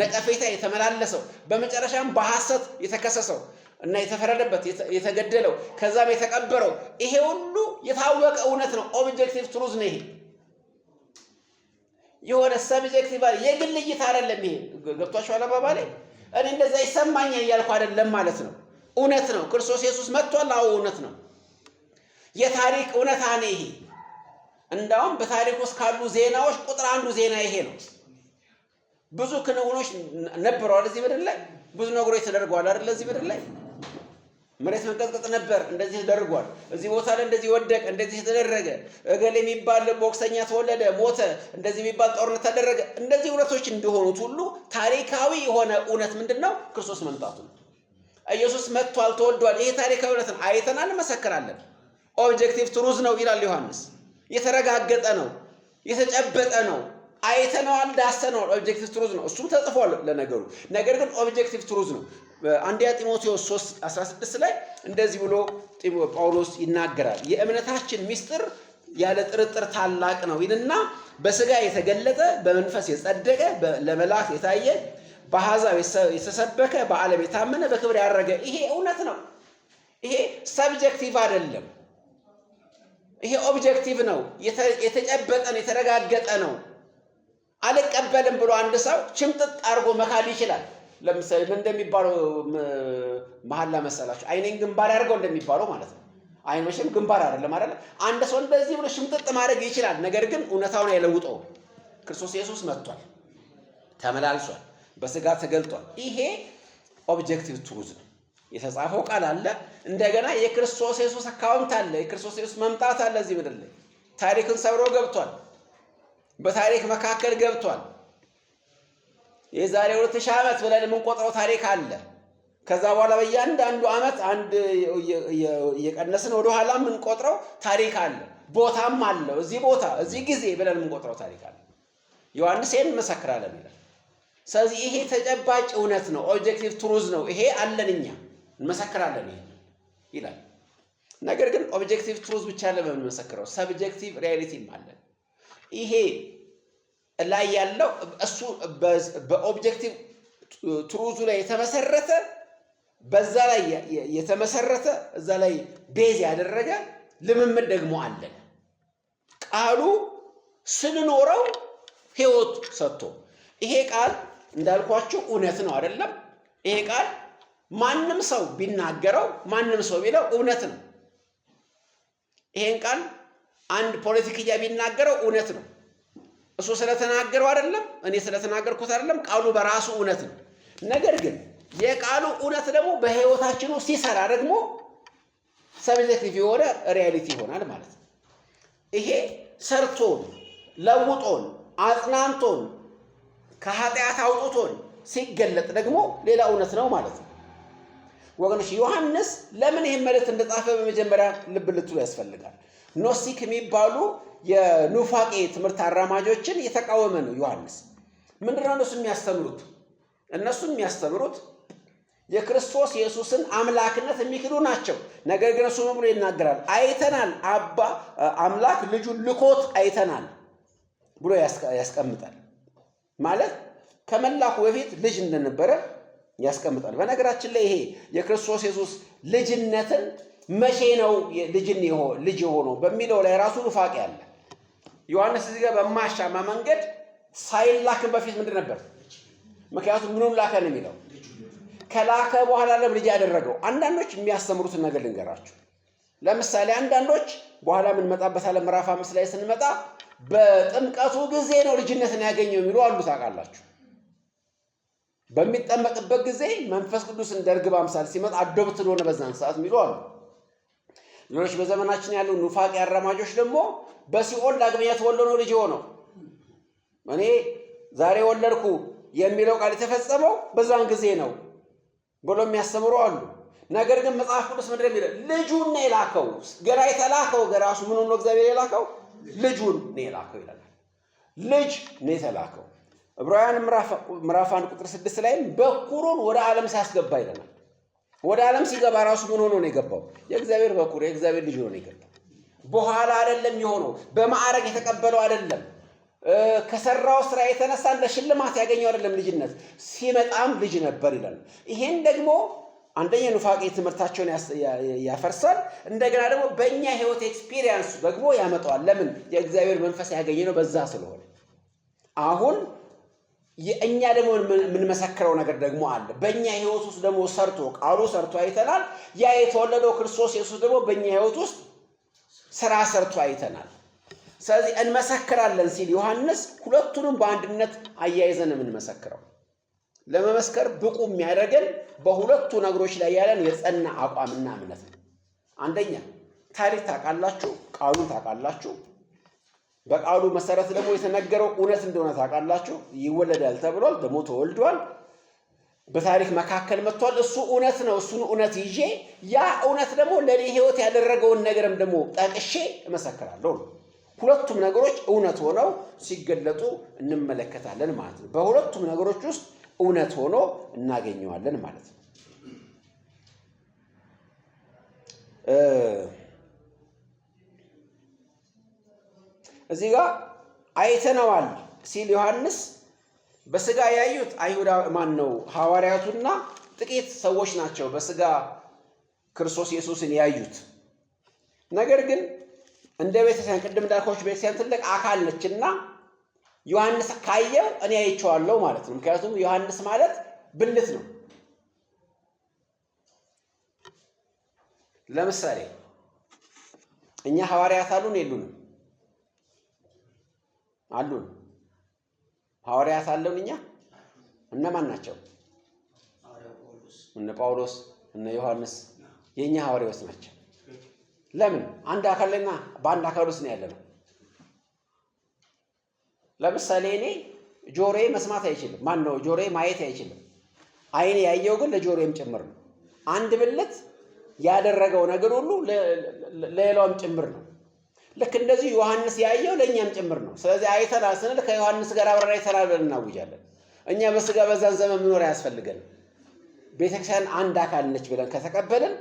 ነቀፌታ የተመላለሰው በመጨረሻም በሐሰት የተከሰሰው እና የተፈረደበት የተገደለው ከዛም የተቀበረው ይሄ ሁሉ የታወቀ እውነት ነው። ኦብጀክቲቭ ትሩዝ ነው። ይሄ የሆነ ሰብጀክቲቭ የግል እይታ አይደለም። ይሄ ገብቷችኋል አባባሌ? እኔ እንደዛ ይሰማኛል እያልኩ አይደለም ማለት ነው። እውነት ነው። ክርስቶስ ኢየሱስ መጥቷል። አዎ እውነት ነው። የታሪክ እውነታ ነው ይሄ። እንዳውም በታሪክ ውስጥ ካሉ ዜናዎች ቁጥር አንዱ ዜና ይሄ ነው። ብዙ ክንውኖች ነበረዋል እዚህ ምድር ላይ። ብዙ ነገሮች ተደርገዋል አይደል? እዚህ ምድር ላይ መሬት መንቀጥቀጥ ነበር፣ እንደዚህ ተደርጓል። እዚህ ቦታ ላይ እንደዚህ ወደቀ፣ እንደዚህ ተደረገ። እገሌ የሚባል ቦክሰኛ ተወለደ፣ ሞተ፣ እንደዚህ የሚባል ጦርነት ተደረገ። እንደዚህ እውነቶች እንደሆኑት ሁሉ ታሪካዊ የሆነ እውነት ምንድነው? ክርስቶስ መምጣቱ ነው። ኢየሱስ መጥቷል፣ ተወልዷል። ይሄ ታሪካዊ እውነት ነው። አይተናል፣ እንመሰክራለን። ኦብጀክቲቭ ትሩዝ ነው ይላል ዮሐንስ። የተረጋገጠ ነው፣ የተጨበጠ ነው። አይተነዋል፣ ዳሰነዋል። ኦብጀክቲቭ ትሩዝ ነው። እሱም ተጽፏል ለነገሩ። ነገር ግን ኦብጀክቲቭ ትሩዝ ነው። አንደኛ ጢሞቴዎስ 3:16 ላይ እንደዚህ ብሎ ጳውሎስ ይናገራል። የእምነታችን ምስጢር ያለ ጥርጥር ታላቅ ነው ይልና በሥጋ የተገለጠ በመንፈስ የጸደቀ ለመላእክት የታየ በአሕዛብ የተሰበከ በዓለም የታመነ በክብር ያረገ ይሄ እውነት ነው። ይሄ ሰብጀክቲቭ አይደለም። ይሄ ኦብጀክቲቭ ነው። የተጨበጠ ነው፣ የተረጋገጠ ነው። አልቀበልም ብሎ አንድ ሰው ችምጥጥ አድርጎ መካድ ይችላል። ለምሳሌ ምን እንደሚባለው መሐላ መሰላችሁ? አይኔን ግንባር ያድርገው እንደሚባለው ማለት ነው። አይን መቼም ግንባር አይደለም አይደል? አንድ ሰው እንደዚህ ብሎ ሽምጥጥ ማድረግ ይችላል። ነገር ግን እውነታውን አይለውጠውም። ክርስቶስ ኢየሱስ መጥቷል፣ ተመላልሷል፣ በሥጋ ተገልጧል። ይሄ ኦብጀክቲቭ ትሩዝ ነው። የተጻፈው ቃል አለ። እንደገና የክርስቶስ ኢየሱስ አካውንት አለ። የክርስቶስ ኢየሱስ መምጣት አለ። እዚህ ምድር ላይ ታሪክን ሰብሮ ገብቷል። በታሪክ መካከል ገብቷል። የዛሬ 2000 ዓመት ብለን የምንቆጥረው ታሪክ አለ። ከዛ በኋላ በእያንዳንዱ ዓመት አንድ እየቀነስን ወደ ኋላ የምንቆጥረው ታሪክ አለ። ቦታም አለው። እዚህ ቦታ እዚህ ጊዜ ብለን የምንቆጥረው ታሪክ አለ። ዮሐንስ ይሄን እንመሰክራለን ይላል። ስለዚህ ይሄ ተጨባጭ እውነት ነው። ኦብጀክቲቭ ትሩዝ ነው። ይሄ አለን፣ እኛ እንመሰክራለን ይላል። ነገር ግን ኦብጀክቲቭ ትሩዝ ብቻ ለምን የምንመሰክረው? ሰብጀክቲቭ ሪያሊቲም አለን። ይሄ ላይ ያለው እሱ በኦብጀክቲቭ ትሩዙ ላይ የተመሰረተ በዛ ላይ የተመሰረተ እዛ ላይ ቤዝ ያደረገ ልምምድ ደግሞ አለን። ቃሉ ስንኖረው ሕይወት ሰጥቶ ይሄ ቃል እንዳልኳችሁ እውነት ነው አይደለም? ይሄ ቃል ማንም ሰው ቢናገረው ማንም ሰው ቢለው እውነት ነው። ይሄን ቃል አንድ ፖለቲከኛ ቢናገረው እውነት ነው። እሱ ስለተናገረው አይደለም፣ እኔ ስለተናገርኩት አይደለም። ቃሉ በራሱ እውነት ነው። ነገር ግን የቃሉ እውነት ደግሞ በሕይወታችን ውስጥ ሲሰራ ደግሞ ሰብጀክቲቭ የሆነ ሪያሊቲ ይሆናል ማለት ነው። ይሄ ሰርቶን ለውጦን አጽናንቶን ከኃጢአት አውጥቶን ሲገለጥ ደግሞ ሌላ እውነት ነው ማለት ነው። ወገኖች ዮሐንስ ለምን ይህን መልእክት እንደጻፈ በመጀመሪያ ልብ ልትሉ ያስፈልጋል። ኖስቲክ የሚባሉ የኑፋቄ ትምህርት አራማጆችን የተቃወመ ነው ዮሐንስ። ምንድነው እነሱ የሚያስተምሩት? እነሱ የሚያስተምሩት የክርስቶስ ኢየሱስን አምላክነት የሚክዱ ናቸው። ነገር ግን እሱ ምን ብሎ ይናገራል? አይተናል፣ አምላክ ልጁን ልኮት አይተናል ብሎ ያስቀምጣል። ማለት ከመላኩ በፊት ልጅ እንደነበረ ያስቀምጣል። በነገራችን ላይ ይሄ የክርስቶስ ኢየሱስ ልጅነትን መቼ ነው ልጅ የሆነው በሚለው ላይ ራሱ ኑፋቄ አለ። ዮሐንስ እዚህ ጋር በማያሻማ መንገድ ሳይላክም በፊት ምንድን ነበር? ምክንያቱም ምኑን ላከ ነው የሚለው። ከላከ በኋላ ልጅ ያደረገው። አንዳንዶች የሚያስተምሩትን ነገር ልንገራችሁ። ለምሳሌ አንዳንዶች በኋላ የምንመጣበታለን ምዕራፍ 5 ላይ ስንመጣ በጥምቀቱ ጊዜ ነው ልጅነትን ያገኘው የሚሉ አሉ። ታውቃላችሁ፣ በሚጠመቅበት ጊዜ መንፈስ ቅዱስ እንደ ርግብ አምሳል ሲመጣ አዶፕትድ ሆነ በዛን ሰዓት የሚሉ አሉ። ሌሎች በዘመናችን ያሉ ኑፋቄ አራማጆች ደግሞ በሲኦል ዳግመኛ ተወልዶ ነው ልጅ ሆነው። እኔ ዛሬ ወለድኩ የሚለው ቃል የተፈጸመው በዛን ጊዜ ነው። ብሎ የሚያስተምሩ አሉ። ነገር ግን መጽሐፍ ቅዱስ ምንድን ነው የሚለው? ልጁን ነው የላከው። ገና የተላከው ገራሱ ምን ሆኖ እግዚአብሔር የላከው ልጁን ነው የላከው ይላል። ልጅ ነው የተላከው። ዕብራውያን ምዕራፍ 1 ቁጥር 6 ላይም በኩሩን ወደ ዓለም ሲያስገባ ይለናል። ወደ ዓለም ሲገባ ራሱ ምን ሆኖ ነው የገባው? የእግዚአብሔር በኩር የእግዚአብሔር ልጅ ሆኖ ነው የገባው። በኋላ አይደለም የሆነው፣ በማዕረግ የተቀበለው አይደለም፣ ከሰራው ስራ የተነሳ ለሽልማት ያገኘው አይደለም። ልጅነት ሲመጣም ልጅ ነበር ይላል። ይሄን ደግሞ አንደኛ ኑፋቄ ትምህርታቸውን ያፈርሳል። እንደገና ደግሞ በእኛ ህይወት ኤክስፒሪየንስ ደግሞ ያመጣዋል። ለምን? የእግዚአብሔር መንፈስ ያገኘ ነው በዛ ስለሆነ። አሁን እኛ ደግሞ የምንመሰክረው ነገር ደግሞ አለ። በእኛ ህይወት ውስጥ ደግሞ ሰርቶ ቃሉ ሰርቶ አይተናል። ያ የተወለደው ክርስቶስ ኢየሱስ ደግሞ በእኛ ህይወት ውስጥ ስራ ሰርቶ አይተናል። ስለዚህ እንመሰክራለን ሲል ዮሐንስ ሁለቱንም በአንድነት አያይዘን የምንመሰክረው ለመመስከር ብቁ የሚያደርገን በሁለቱ ነገሮች ላይ ያለን የጸና አቋምና እምነት ነው። አንደኛ ታሪክ ታውቃላችሁ፣ ቃሉን ታውቃላችሁ። በቃሉ መሰረት ደግሞ የተነገረው እውነት እንደሆነ ታውቃላችሁ። ይወለዳል ተብሏል፣ ደግሞ ተወልዷል፣ በታሪክ መካከል መጥቷል። እሱ እውነት ነው። እሱን እውነት ይዤ ያ እውነት ደግሞ ለኔ ህይወት ያደረገውን ነገርም ደግሞ ጠቅሼ እመሰክራለሁ። ሁለቱም ነገሮች እውነት ሆነው ሲገለጡ እንመለከታለን ማለት ነው። በሁለቱም ነገሮች ውስጥ እውነት ሆኖ እናገኘዋለን ማለት ነው። እዚህ ጋር አይተነዋል ሲል ዮሐንስ በስጋ ያዩት አይሁዳ ማን ነው? ሐዋርያቱና ጥቂት ሰዎች ናቸው በስጋ ክርስቶስ ኢየሱስን ያዩት። ነገር ግን እንደ ቤተክርስቲያን ቅድም እንዳልኳችሁ ቤተክርስቲያን ትልቅ አካል ነችና ዮሐንስ ካየው እኔ አይቼዋለሁ ማለት ነው። ምክንያቱም ዮሐንስ ማለት ብልት ነው። ለምሳሌ እኛ ሐዋርያት አሉን የሉንም? አሉን። ሐዋርያት አሉን እኛ። እነማን ናቸው? እነ ጳውሎስ እነ ዮሐንስ የኛ ሐዋርያት ናቸው። ለምን? አንድ አካልና በአንድ አካል ውስጥ ነው ያለነው። ለምሳሌ እኔ ጆሮዬ መስማት አይችልም። ማን ነው? ጆሮዬ ማየት አይችልም። አይኔ ያየው ግን ለጆሮዬም ጭምር ነው። አንድ ብልት ያደረገው ነገር ሁሉ ለሌላውም ጭምር ነው። ልክ እንደዚህ ዮሐንስ ያየው ለእኛም ጭምር ነው። ስለዚህ አይተናል ስንል ከዮሐንስ ጋር አብረን አይተናል ብለን እናውጃለን። እኛ በስጋ በዛን ዘመን መኖር አያስፈልገንም። ቤተክርስቲያን አንድ አካል ነች ብለን ከተቀበልን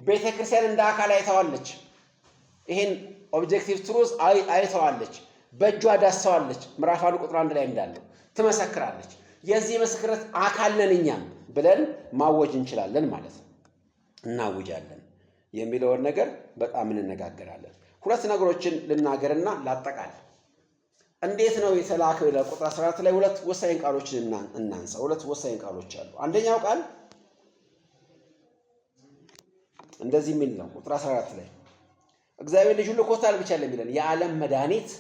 ቤተክርስቲያን እንደ አካል አይተዋለች። ይሄን ኦብጀክቲቭ ትሩዝ አይተዋለች። በእጇ ዳሰዋለች። ምዕራፍ 1 ቁጥር 1 ላይ እንዳለው ትመሰክራለች። የዚህ ምስክርነት አካል ነን እኛም ብለን ማወጅ እንችላለን ማለት ነው። እናውጃለን የሚለውን ነገር በጣም እንነጋገራለን። ሁለት ነገሮችን ልናገርና ላጠቃል። እንዴት ነው የተላከው? ቁጥር 14 ላይ ሁለት ወሳኝ ቃሎችን እናንሳ። ሁለት ወሳኝ ቃሎች አሉ። አንደኛው ቃል እንደዚህ የሚል ነው። ቁጥር 14 ላይ እግዚአብሔር ልጁን ልኮታል ብቻ ለሚለን የዓለም መድኃኒት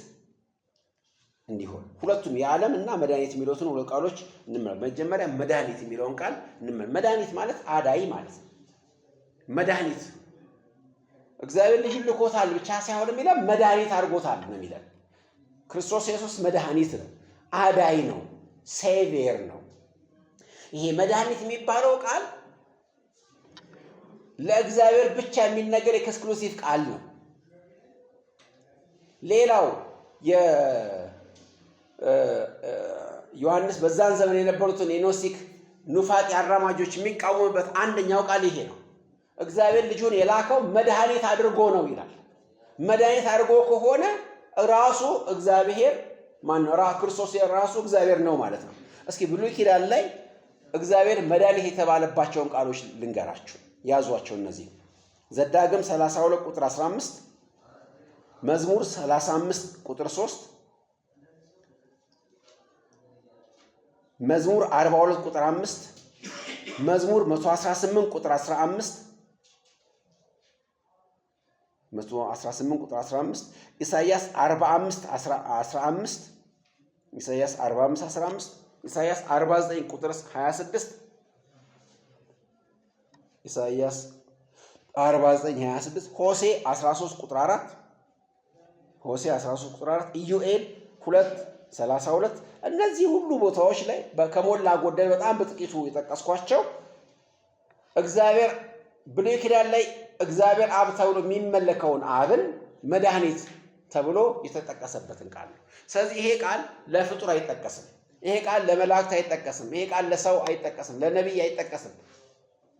እንዲሆን። ሁለቱም የዓለም እና መድኃኒት የሚሉትን ሁለት ቃሎች እንመልከት። መጀመሪያ መድኃኒት የሚለውን ቃል እንመልከት። መድኃኒት ማለት አዳይ ማለት ነው። መድኃኒት እግዚአብሔር ልጁን ልኮታል ብቻ ሳይሆን የሚለው መድኃኒት አድርጎታል ነው የሚለው። ክርስቶስ ኢየሱስ መድኃኒት ነው፣ አዳይ ነው፣ ሴቪየር ነው። ይሄ መድኃኒት የሚባለው ቃል ለእግዚአብሔር ብቻ የሚነገር ኤክስክሉሲቭ ቃል ነው። ሌላው ዮሐንስ በዛን ዘመን የነበሩትን የኖስቲክ ኑፋቄ አራማጆች የሚቃወሙበት አንደኛው ቃል ይሄ ነው። እግዚአብሔር ልጁን የላከው መድኃኒት አድርጎ ነው ይላል። መድኃኒት አድርጎ ከሆነ ራሱ እግዚአብሔር ማን ነው? ክርስቶስ ራሱ እግዚአብሔር ነው ማለት ነው። እስኪ ብሉይ ኪዳን ላይ እግዚአብሔር መድኃኒት የተባለባቸውን ቃሎች ልንገራችሁ፣ ያዟቸው። እነዚህ ዘዳግም 32 ቁጥር 15፣ መዝሙር 35 ቁጥር 3፣ መዝሙር 42 ቁጥር 5፣ መዝሙር 118 ቁጥር 15፣ 118 ቁጥር 15፣ ኢሳይያስ 45 15፣ ኢሳይያስ 45 15፣ ኢሳይያስ 49 ቁጥር 26፣ ኢሳይያስ 49 26፣ ሆሴ 13 ቁጥር 4፣ ሆሴ 13 ቁጥር 4፣ ኢዩኤል 2:32። እነዚህ ሁሉ ቦታዎች ላይ ከሞላ ጎደል በጣም በጥቂቱ የጠቀስኳቸው እግዚአብሔር ብሉይ ኪዳን ላይ እግዚአብሔር አብ ተብሎ የሚመለከውን አብን መድኃኒት ተብሎ የተጠቀሰበትን ቃል ነው። ስለዚህ ይሄ ቃል ለፍጡር አይጠቀስም። ይሄ ቃል ለመላእክት አይጠቀስም። ይሄ ቃል ለሰው አይጠቀስም። ለነቢይ አይጠቀስም።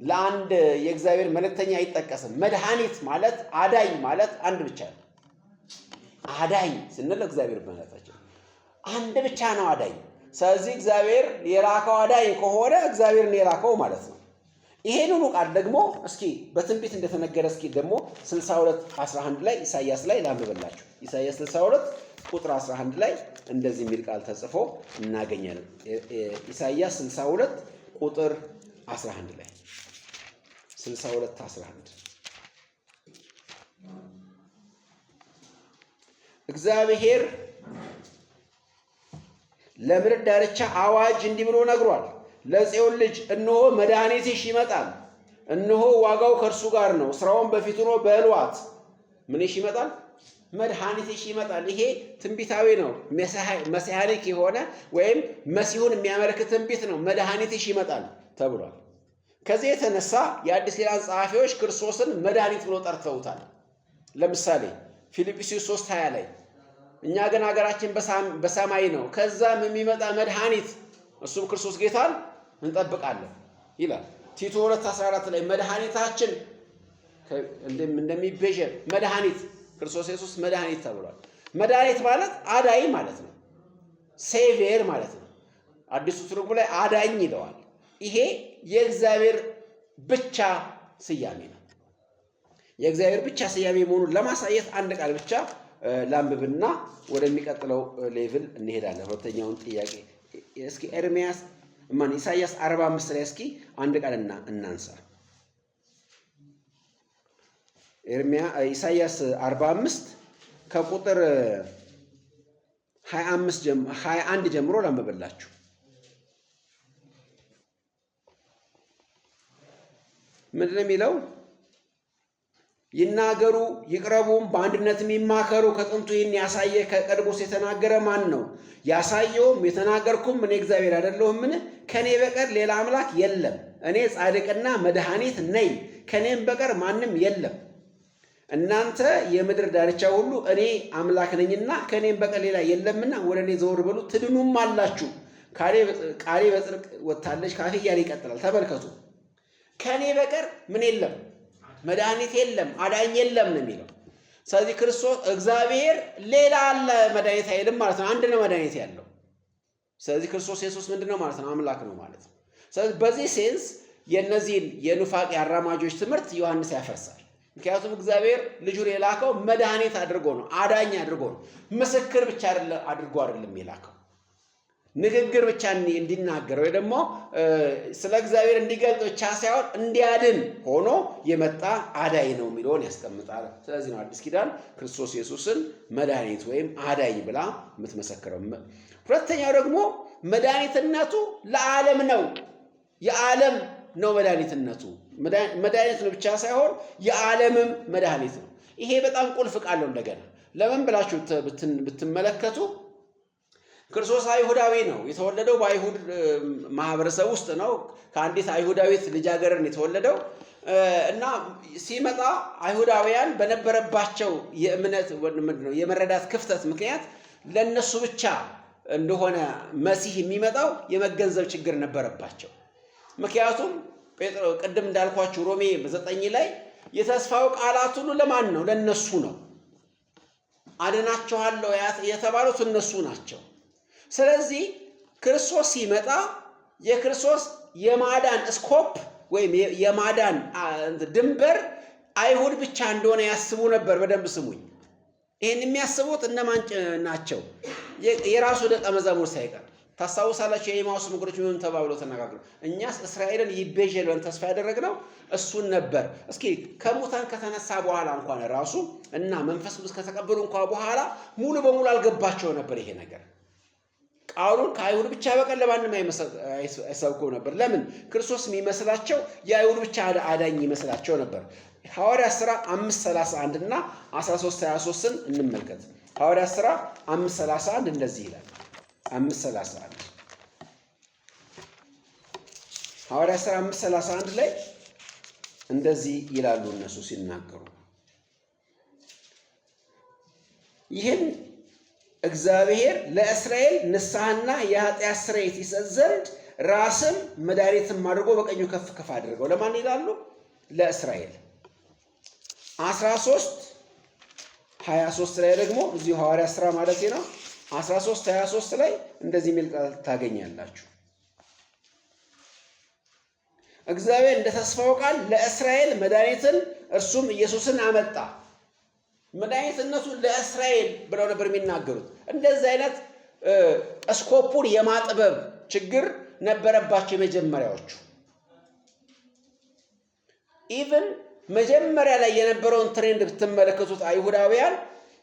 ለአንድ የእግዚአብሔር መልእክተኛ አይጠቀስም። መድኃኒት ማለት አዳኝ ማለት አንድ ብቻ ነው። አዳኝ ስንል እግዚአብሔር ማለታችን አንድ ብቻ ነው አዳኝ። ስለዚህ እግዚአብሔር የላከው አዳኝ ከሆነ እግዚአብሔርን የላከው ማለት ነው። ይሄንኑ ቃል ደግሞ እስኪ በትንቢት እንደተነገረ እስኪ ደግሞ 62:11 ላይ ኢሳይያስ ላይ ላንብብላችሁ። ኢሳይያስ 62 ቁጥር 11 ላይ እንደዚህ የሚል ቃል ተጽፎ እናገኛለን። ኢሳይያስ 62 ቁጥር 11 ላይ 62:11 እግዚአብሔር ለምድር ዳርቻ አዋጅ እንዲህ ብሎ ነግሯል። ለጽዮን ልጅ እነሆ መድኃኒትሽ ይመጣል፣ እነሆ ዋጋው ከእርሱ ጋር ነው፣ ስራውን በፊቱ ነው በሏት። ምንሽ ይመጣል? መድኃኒትሽ ይመጣል። ይሄ ትንቢታዊ ነው። መሲሐኒክ የሆነ ወይም መሲሁን የሚያመለክት ትንቢት ነው። መድኃኒትሽ ይመጣል ተብሏል። ከዚህ የተነሳ የአዲስ ኪዳን ጸሐፊዎች ክርስቶስን መድኃኒት ብሎ ጠርተውታል። ለምሳሌ ፊልጵስዩስ 3:20 ላይ እኛ ግን ሀገራችን በሰማይ ነው፣ ከዛም የሚመጣ መድኃኒት እሱም ክርስቶስ ጌታን እንጠብቃለን ይላል። ቲቶ 2:14 ላይ መድኃኒታችን እንደሚቤዠን መድኃኒት ክርስቶስ ኢየሱስ መድኃኒት ተብሏል። መድኃኒት ማለት አዳኝ ማለት ነው። ሴቪየር ማለት ነው። አዲሱ ትርጉም ላይ አዳኝ ይለዋል። ይሄ የእግዚአብሔር ብቻ ስያሜ ነው። የእግዚአብሔር ብቻ ስያሜ መሆኑን ለማሳየት አንድ ቃል ብቻ ላንብብና ወደሚቀጥለው ሌቭል እንሄዳለን። ሁለተኛውን ጥያቄ እስኪ ኢሳይያስ 45 ላይ እስኪ አንድ ቃል እናንሳ። ኢሳይያስ 45 ከቁጥር 21 ጀምሮ ላንብብላችሁ። ምንድን ነው የሚለው? ይናገሩ ይቅረቡም፣ በአንድነትም ይማከሩ። ከጥንቱ ይህን ያሳየ ከቀድሞስ የተናገረ ማን ነው? ያሳየውም የተናገርኩም እኔ እግዚአብሔር አይደለሁምን? ከእኔ በቀር ሌላ አምላክ የለም። እኔ ጻድቅና መድኃኒት ነኝ፣ ከእኔም በቀር ማንም የለም። እናንተ የምድር ዳርቻ ሁሉ እኔ አምላክ ነኝና ከእኔም በቀር ሌላ የለምና ወደ እኔ ዘወር በሉ ትድኑም አላችሁ። ቃሌ በጽድቅ ወጥታለች ካፌ እያለ ይቀጥላል። ተመልከቱ። ከእኔ በቀር ምን የለም? መድኃኒት የለም፣ አዳኝ የለም ነው የሚለው። ስለዚህ ክርስቶስ እግዚአብሔር ሌላ አለ መድኃኒት አይልም ማለት ነው። አንድ ነው መድኃኒት ያለው። ስለዚህ ክርስቶስ ኢየሱስ ምንድን ነው ማለት ነው? አምላክ ነው ማለት ነው። ስለዚህ በዚህ ሴንስ የእነዚህን የኑፋቄ አራማጆች ትምህርት ዮሐንስ ያፈርሳል። ምክንያቱም እግዚአብሔር ልጁን የላከው መድኃኒት አድርጎ ነው፣ አዳኝ አድርጎ ነው። ምስክር ብቻ አድርጎ አይደለም የላከው፣ ንግግር ብቻ እንዲናገር ወይ ደግሞ ስለ እግዚአብሔር እንዲገልጥ ብቻ ሳይሆን እንዲያድን ሆኖ የመጣ አዳኝ ነው የሚለውን ያስቀምጣል። ስለዚህ ነው አዲስ ኪዳን ክርስቶስ ኢየሱስን መድኃኒት ወይም አዳኝ ብላ የምትመሰክረው። ሁለተኛው ደግሞ መድኃኒትነቱ ለዓለም ነው። የዓለም ነው መድኃኒትነቱ። መድኃኒት ነው ብቻ ሳይሆን የዓለምም መድኃኒት ነው። ይሄ በጣም ቁልፍ ቃል ነው። እንደገና ለምን ብላችሁ ብትመለከቱ ክርስቶስ አይሁዳዊ ነው። የተወለደው በአይሁድ ማህበረሰብ ውስጥ ነው። ከአንዲት አይሁዳዊት ልጃገረድ የተወለደው እና ሲመጣ አይሁዳውያን በነበረባቸው የእምነት ምንድነው የመረዳት ክፍተት ምክንያት ለነሱ ብቻ እንደሆነ መሲህ የሚመጣው የመገንዘብ ችግር ነበረባቸው። ምክንያቱም ቅድም እንዳልኳችሁ ሮሜ 9 ላይ የተስፋው ቃላት ሁሉ ለማን ነው? ለነሱ ነው። አድናቸዋለሁ የተባሉት እነሱ ናቸው። ስለዚህ ክርስቶስ ሲመጣ የክርስቶስ የማዳን ስኮፕ ወይም የማዳን ድንበር አይሁድ ብቻ እንደሆነ ያስቡ ነበር። በደንብ ስሙኝ። ይህን የሚያስቡት እነማን ናቸው? የራሱ ደቀ መዛሙርት ሳይቀር። ታስታውሳላችሁ? የኤማሁስ መንገዶች ምን ተባብለው ተነጋግረው እኛስ እስራኤልን ይቤዠል ብለን ተስፋ ያደረግነው እሱን ነበር። እስኪ ከሙታን ከተነሳ በኋላ እንኳን ራሱ እና መንፈስ ቅዱስ ከተቀበሉ እንኳን በኋላ ሙሉ በሙሉ አልገባቸው ነበር ይሄ ነገር። ቃሉን ከአይሁድ ብቻ በቀር ለማንም አይሰብከው ነበር። ለምን? ክርስቶስ የሚመስላቸው የአይሁድ ብቻ አዳኝ ይመስላቸው ነበር። ሐዋርያት ሥራ 5:31 እና 13:23ን እንመልከት። ሐዋርያት ሥራ 5:31 እንደዚህ ይላል። 5:31 ሐዋርያት ሥራ 5:31 ላይ እንደዚህ ይላሉ እነሱ ሲናገሩ ይህን እግዚአብሔር ለእስራኤል ንስሐና የኃጢአት ስርየት ይሰጥ ዘንድ ራስም መድኃኒትም አድርጎ በቀኙ ከፍ ከፍ አድርገው ለማን ይላሉ? ለእስራኤል 13:23 ላይ ደግሞ እዚሁ ሐዋርያት ሥራ ማለት ነው 13:23 ላይ እንደዚህ የሚል ቃል ታገኛላችሁ። እግዚአብሔር እንደ ተስፋው ቃል ለእስራኤል መድኃኒትን እርሱም ኢየሱስን አመጣ። መድኃኒትነቱ ለእስራኤል ብለው ነበር የሚናገሩት። እንደዚህ አይነት ስኮፑን የማጥበብ ችግር ነበረባቸው የመጀመሪያዎቹ። ኢቭን መጀመሪያ ላይ የነበረውን ትሬንድ ብትመለከቱት አይሁዳውያን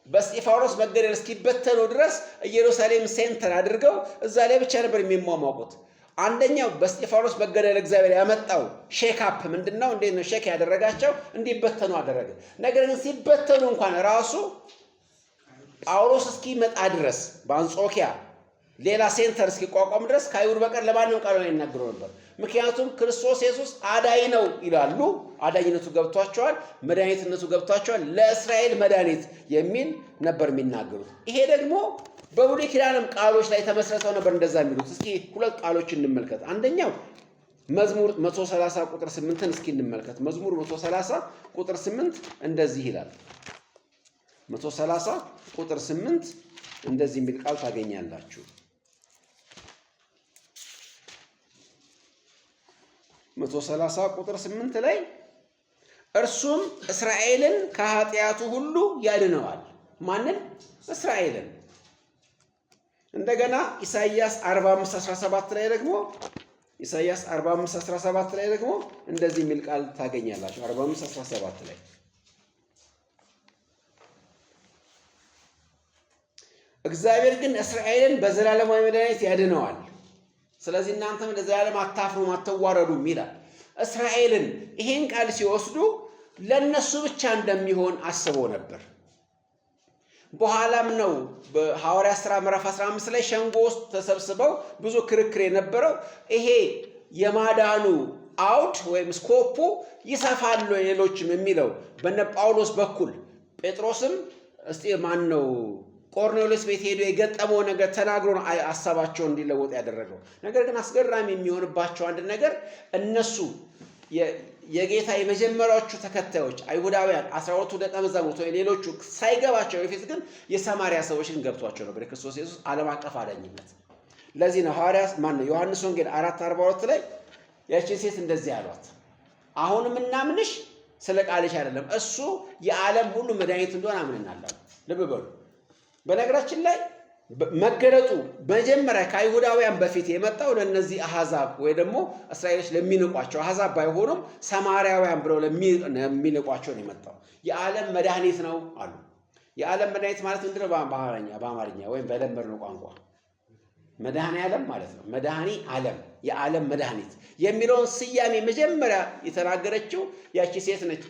በእስጢፋኖስ መገደል እስኪበተኑ ድረስ ኢየሩሳሌም ሴንተር አድርገው እዛ ላይ ብቻ ነበር የሚሟሟቁት። አንደኛው በእስጢፋኖስ መገደል እግዚአብሔር ያመጣው ሼክ አፕ ምንድነው? እንዴት ነው ሼክ ያደረጋቸው? እንዲበተኑ አደረገ። ነገር ግን ሲበተኑ እንኳን ራሱ ጳውሎስ እስኪመጣ ድረስ በአንጾኪያ ሌላ ሴንተር እስኪቋቋም ድረስ ከአይሁድ በቀር ለማንም ቃል አይናገሩ ነበር። ምክንያቱም ክርስቶስ ኢየሱስ አዳኝ ነው ይላሉ። አዳኝነቱ ገብቷቸዋል፣ መድኃኒትነቱ ገብቷቸዋል። ለእስራኤል መድኃኒት የሚል ነበር የሚናገሩት። ይሄ ደግሞ በብሉይ ኪዳንም ቃሎች ላይ ተመስርተው ነበር እንደዛ የሚሉት። እስኪ ሁለት ቃሎች እንመልከት። አንደኛው መዝሙር 130 ቁጥር 8ን እስኪ እንመልከት። መዝሙር 130 ቁጥር 8 እንደዚህ ይላል። 130 ቁጥር 8 እንደዚህ የሚል ቃል ታገኛላችሁ። 130 ቁጥር 8 ላይ እርሱም እስራኤልን ከኃጢአቱ ሁሉ ያድነዋል። ማንን? እስራኤልን። እንደገና ኢሳይያስ 45:17 ላይ ደግሞ ኢሳይያስ 45:17 ላይ ደግሞ እንደዚህ የሚል ቃል ታገኛላችሁ። 45:17 ላይ እግዚአብሔር ግን እስራኤልን በዘላለማዊ መድኃኒት ያድነዋል። ስለዚህ እናንተም ለዘላለም አታፍሩም አትዋረዱም ይላል። እስራኤልን ይሄን ቃል ሲወስዱ ለነሱ ብቻ እንደሚሆን አስበው ነበር። በኋላም ነው በሐዋርያት ሥራ ምዕራፍ 15 ላይ ሸንጎ ውስጥ ተሰብስበው ብዙ ክርክር የነበረው ይሄ የማዳኑ አውድ ወይም ስኮፑ ይሰፋል ሌሎችም የሚለው በነ ጳውሎስ በኩል ጴጥሮስም ማን ነው ቆርኔሌዎስ ቤት ሄዶ የገጠመው ነገር ተናግሮ ነው ሐሳባቸውን እንዲለወጥ ያደረገው። ነገር ግን አስገራሚ የሚሆንባቸው አንድ ነገር እነሱ የጌታ የመጀመሪያዎቹ ተከታዮች አይሁዳውያን 12ቱ ደቀ መዛሙርት ወይ ሌሎቹ ሳይገባቸው በፊት ግን የሰማርያ ሰዎች ግን ገብቷቸው ነበር የክርስቶስ ኢየሱስ ዓለም አቀፍ አዳኝነት። ለዚህ ነው ሐዋርያት ዮሐንስ ወንጌል 4:42 ላይ ያቺን ሴት እንደዚህ ያሏት፣ አሁንም እናምንሽ ስለ ቃልሽ አይደለም እሱ የዓለም ሁሉ መድኃኒት እንደሆነ አምነናል። ልብ በሉ። በነገራችን ላይ መገለጡ መጀመሪያ ከአይሁዳውያን በፊት የመጣው ለነዚህ አሕዛብ ወይ ደግሞ እስራኤሎች ለሚንቋቸው አሕዛብ ባይሆኑም ሰማርያውያን ብለው ለሚንቋቸው ነው የመጣው። የዓለም መድኃኒት ነው አሉ። የዓለም መድኃኒት ማለት ምንድን ነው? በአማርኛ ወይም በለመድነው ቋንቋ መድኃኔ ዓለም ማለት ነው። መድኃኒ ዓለም፣ የዓለም መድኃኒት የሚለውን ስያሜ መጀመሪያ የተናገረችው ያቺ ሴት ነች።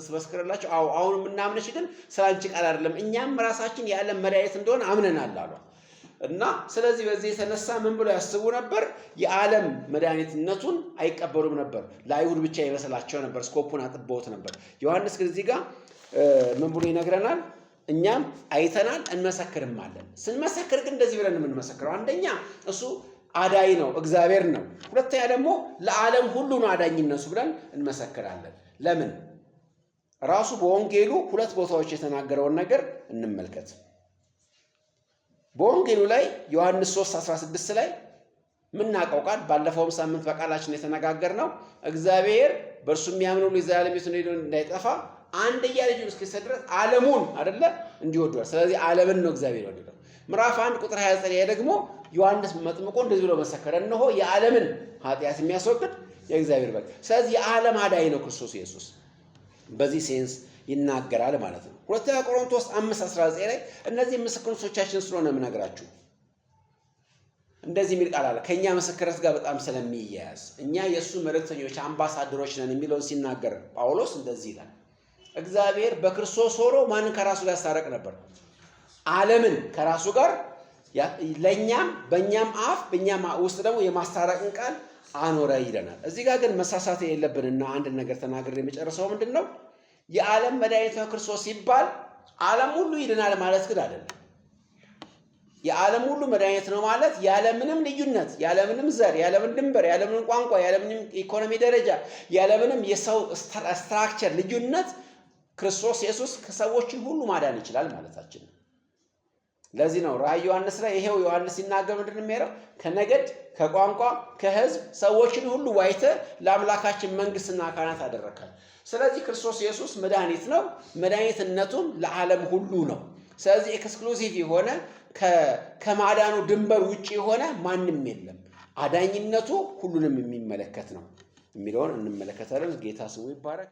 ስመስክርላቸው አሁን የምናምንሽ ግን ስለ አንቺ ቃል አይደለም እኛም ራሳችን የዓለም መድኃኒት እንደሆነ አምነናል አሏ። እና ስለዚህ በዚህ የተነሳ ምን ብለው ያስቡ ነበር? የዓለም መድኃኒትነቱን አይቀበሉም ነበር። ለአይሁድ ብቻ ይመስላቸው ነበር። ስኮፑን አጥበውት ነበር። ዮሐንስ ግን እዚህ ጋር ምን ብሎ ይነግረናል? እኛም አይተናል እንመሰክርማለን። ስንመሰክር ግን እንደዚህ ብለን የምንመሰክረው አንደኛ እሱ አዳኝ ነው፣ እግዚአብሔር ነው። ሁለተኛ ደግሞ ለዓለም ሁሉ ነው አዳኝነቱ ብለን እንመሰክራለን። ለምን? ራሱ በወንጌሉ ሁለት ቦታዎች የተናገረውን ነገር እንመልከት። በወንጌሉ ላይ ዮሐንስ 3:16 ላይ ምናውቀው ቃል ባለፈውም ሳምንት በቃላችን የተነጋገርነው እግዚአብሔር በእርሱ የሚያምኑ ለዘላለም ሕይወት እንዳይጠፋ አንድያ ልጁን እስኪሰጥ ድረስ ዓለሙን አይደለ እንዲወዷል። ስለዚህ ዓለምን ነው እግዚአብሔር ወደደው። ምዕራፍ 1 ቁጥር 29 ላይ ደግሞ ዮሐንስ መጥምቁ እንደዚህ ብሎ መሰከረ፣ እነሆ የዓለምን ኃጢአት የሚያስወግድ የእግዚአብሔር በግ። ስለዚህ የዓለም አዳኝ ነው ክርስቶስ ኢየሱስ። በዚህ ሴንስ ይናገራል ማለት ነው። ሁለተኛ ቆሮንቶስ 5:19 ላይ እነዚህ ምስክሮቻችን ስለሆነ የምነግራችሁ እንደዚህ የሚል ቃል አለ። ከእኛ ምስክርነት ጋር በጣም ስለሚያያዝ እኛ የእሱ መልእክተኞች አምባሳደሮች ነን የሚለውን ሲናገር ጳውሎስ እንደዚህ ይላል። እግዚአብሔር በክርስቶስ ሆኖ ማንን ከራሱ ጋር ያስታረቅ ነበር? ዓለምን ከራሱ ጋር ለእኛም በእኛም አፍ በእኛም ውስጥ ደግሞ የማስታረቅን ቃል አኖረ ይለናል። እዚህ ጋር ግን መሳሳት የሌለብንና አንድ ነገር ተናግሬ የመጨረሰው ምንድነው የዓለም መድኃኒት ነው ክርስቶስ ሲባል ዓለም ሁሉ ይድናል ማለት ግን አይደለም። የዓለም ሁሉ መድኃኒት ነው ማለት ያለምንም ልዩነት፣ ያለምንም ዘር፣ ያለምንም ድንበር፣ ያለምንም ቋንቋ፣ ያለምንም ኢኮኖሚ ደረጃ፣ ያለምንም የሰው ስትራክቸር ልዩነት ክርስቶስ ኢየሱስ ከሰዎችን ሁሉ ማዳን ይችላል ማለታችን ነው። ለዚህ ነው ራእይ ዮሐንስ ላይ ይሄው ዮሐንስ ሲናገር ምንድን ነው የሚለው? ከነገድ ከቋንቋ ከህዝብ ሰዎችን ሁሉ ዋይተ ለአምላካችን መንግስትና ካህናት አደረካል። ስለዚህ ክርስቶስ ኢየሱስ መድኃኒት ነው። መድኃኒትነቱም ለዓለም ሁሉ ነው። ስለዚህ ኤክስክሉሲቭ የሆነ ከማዳኑ ድንበር ውጪ የሆነ ማንም የለም። አዳኝነቱ ሁሉንም የሚመለከት ነው የሚለውን እንመለከታለን። ጌታ ስሙ ይባረክ።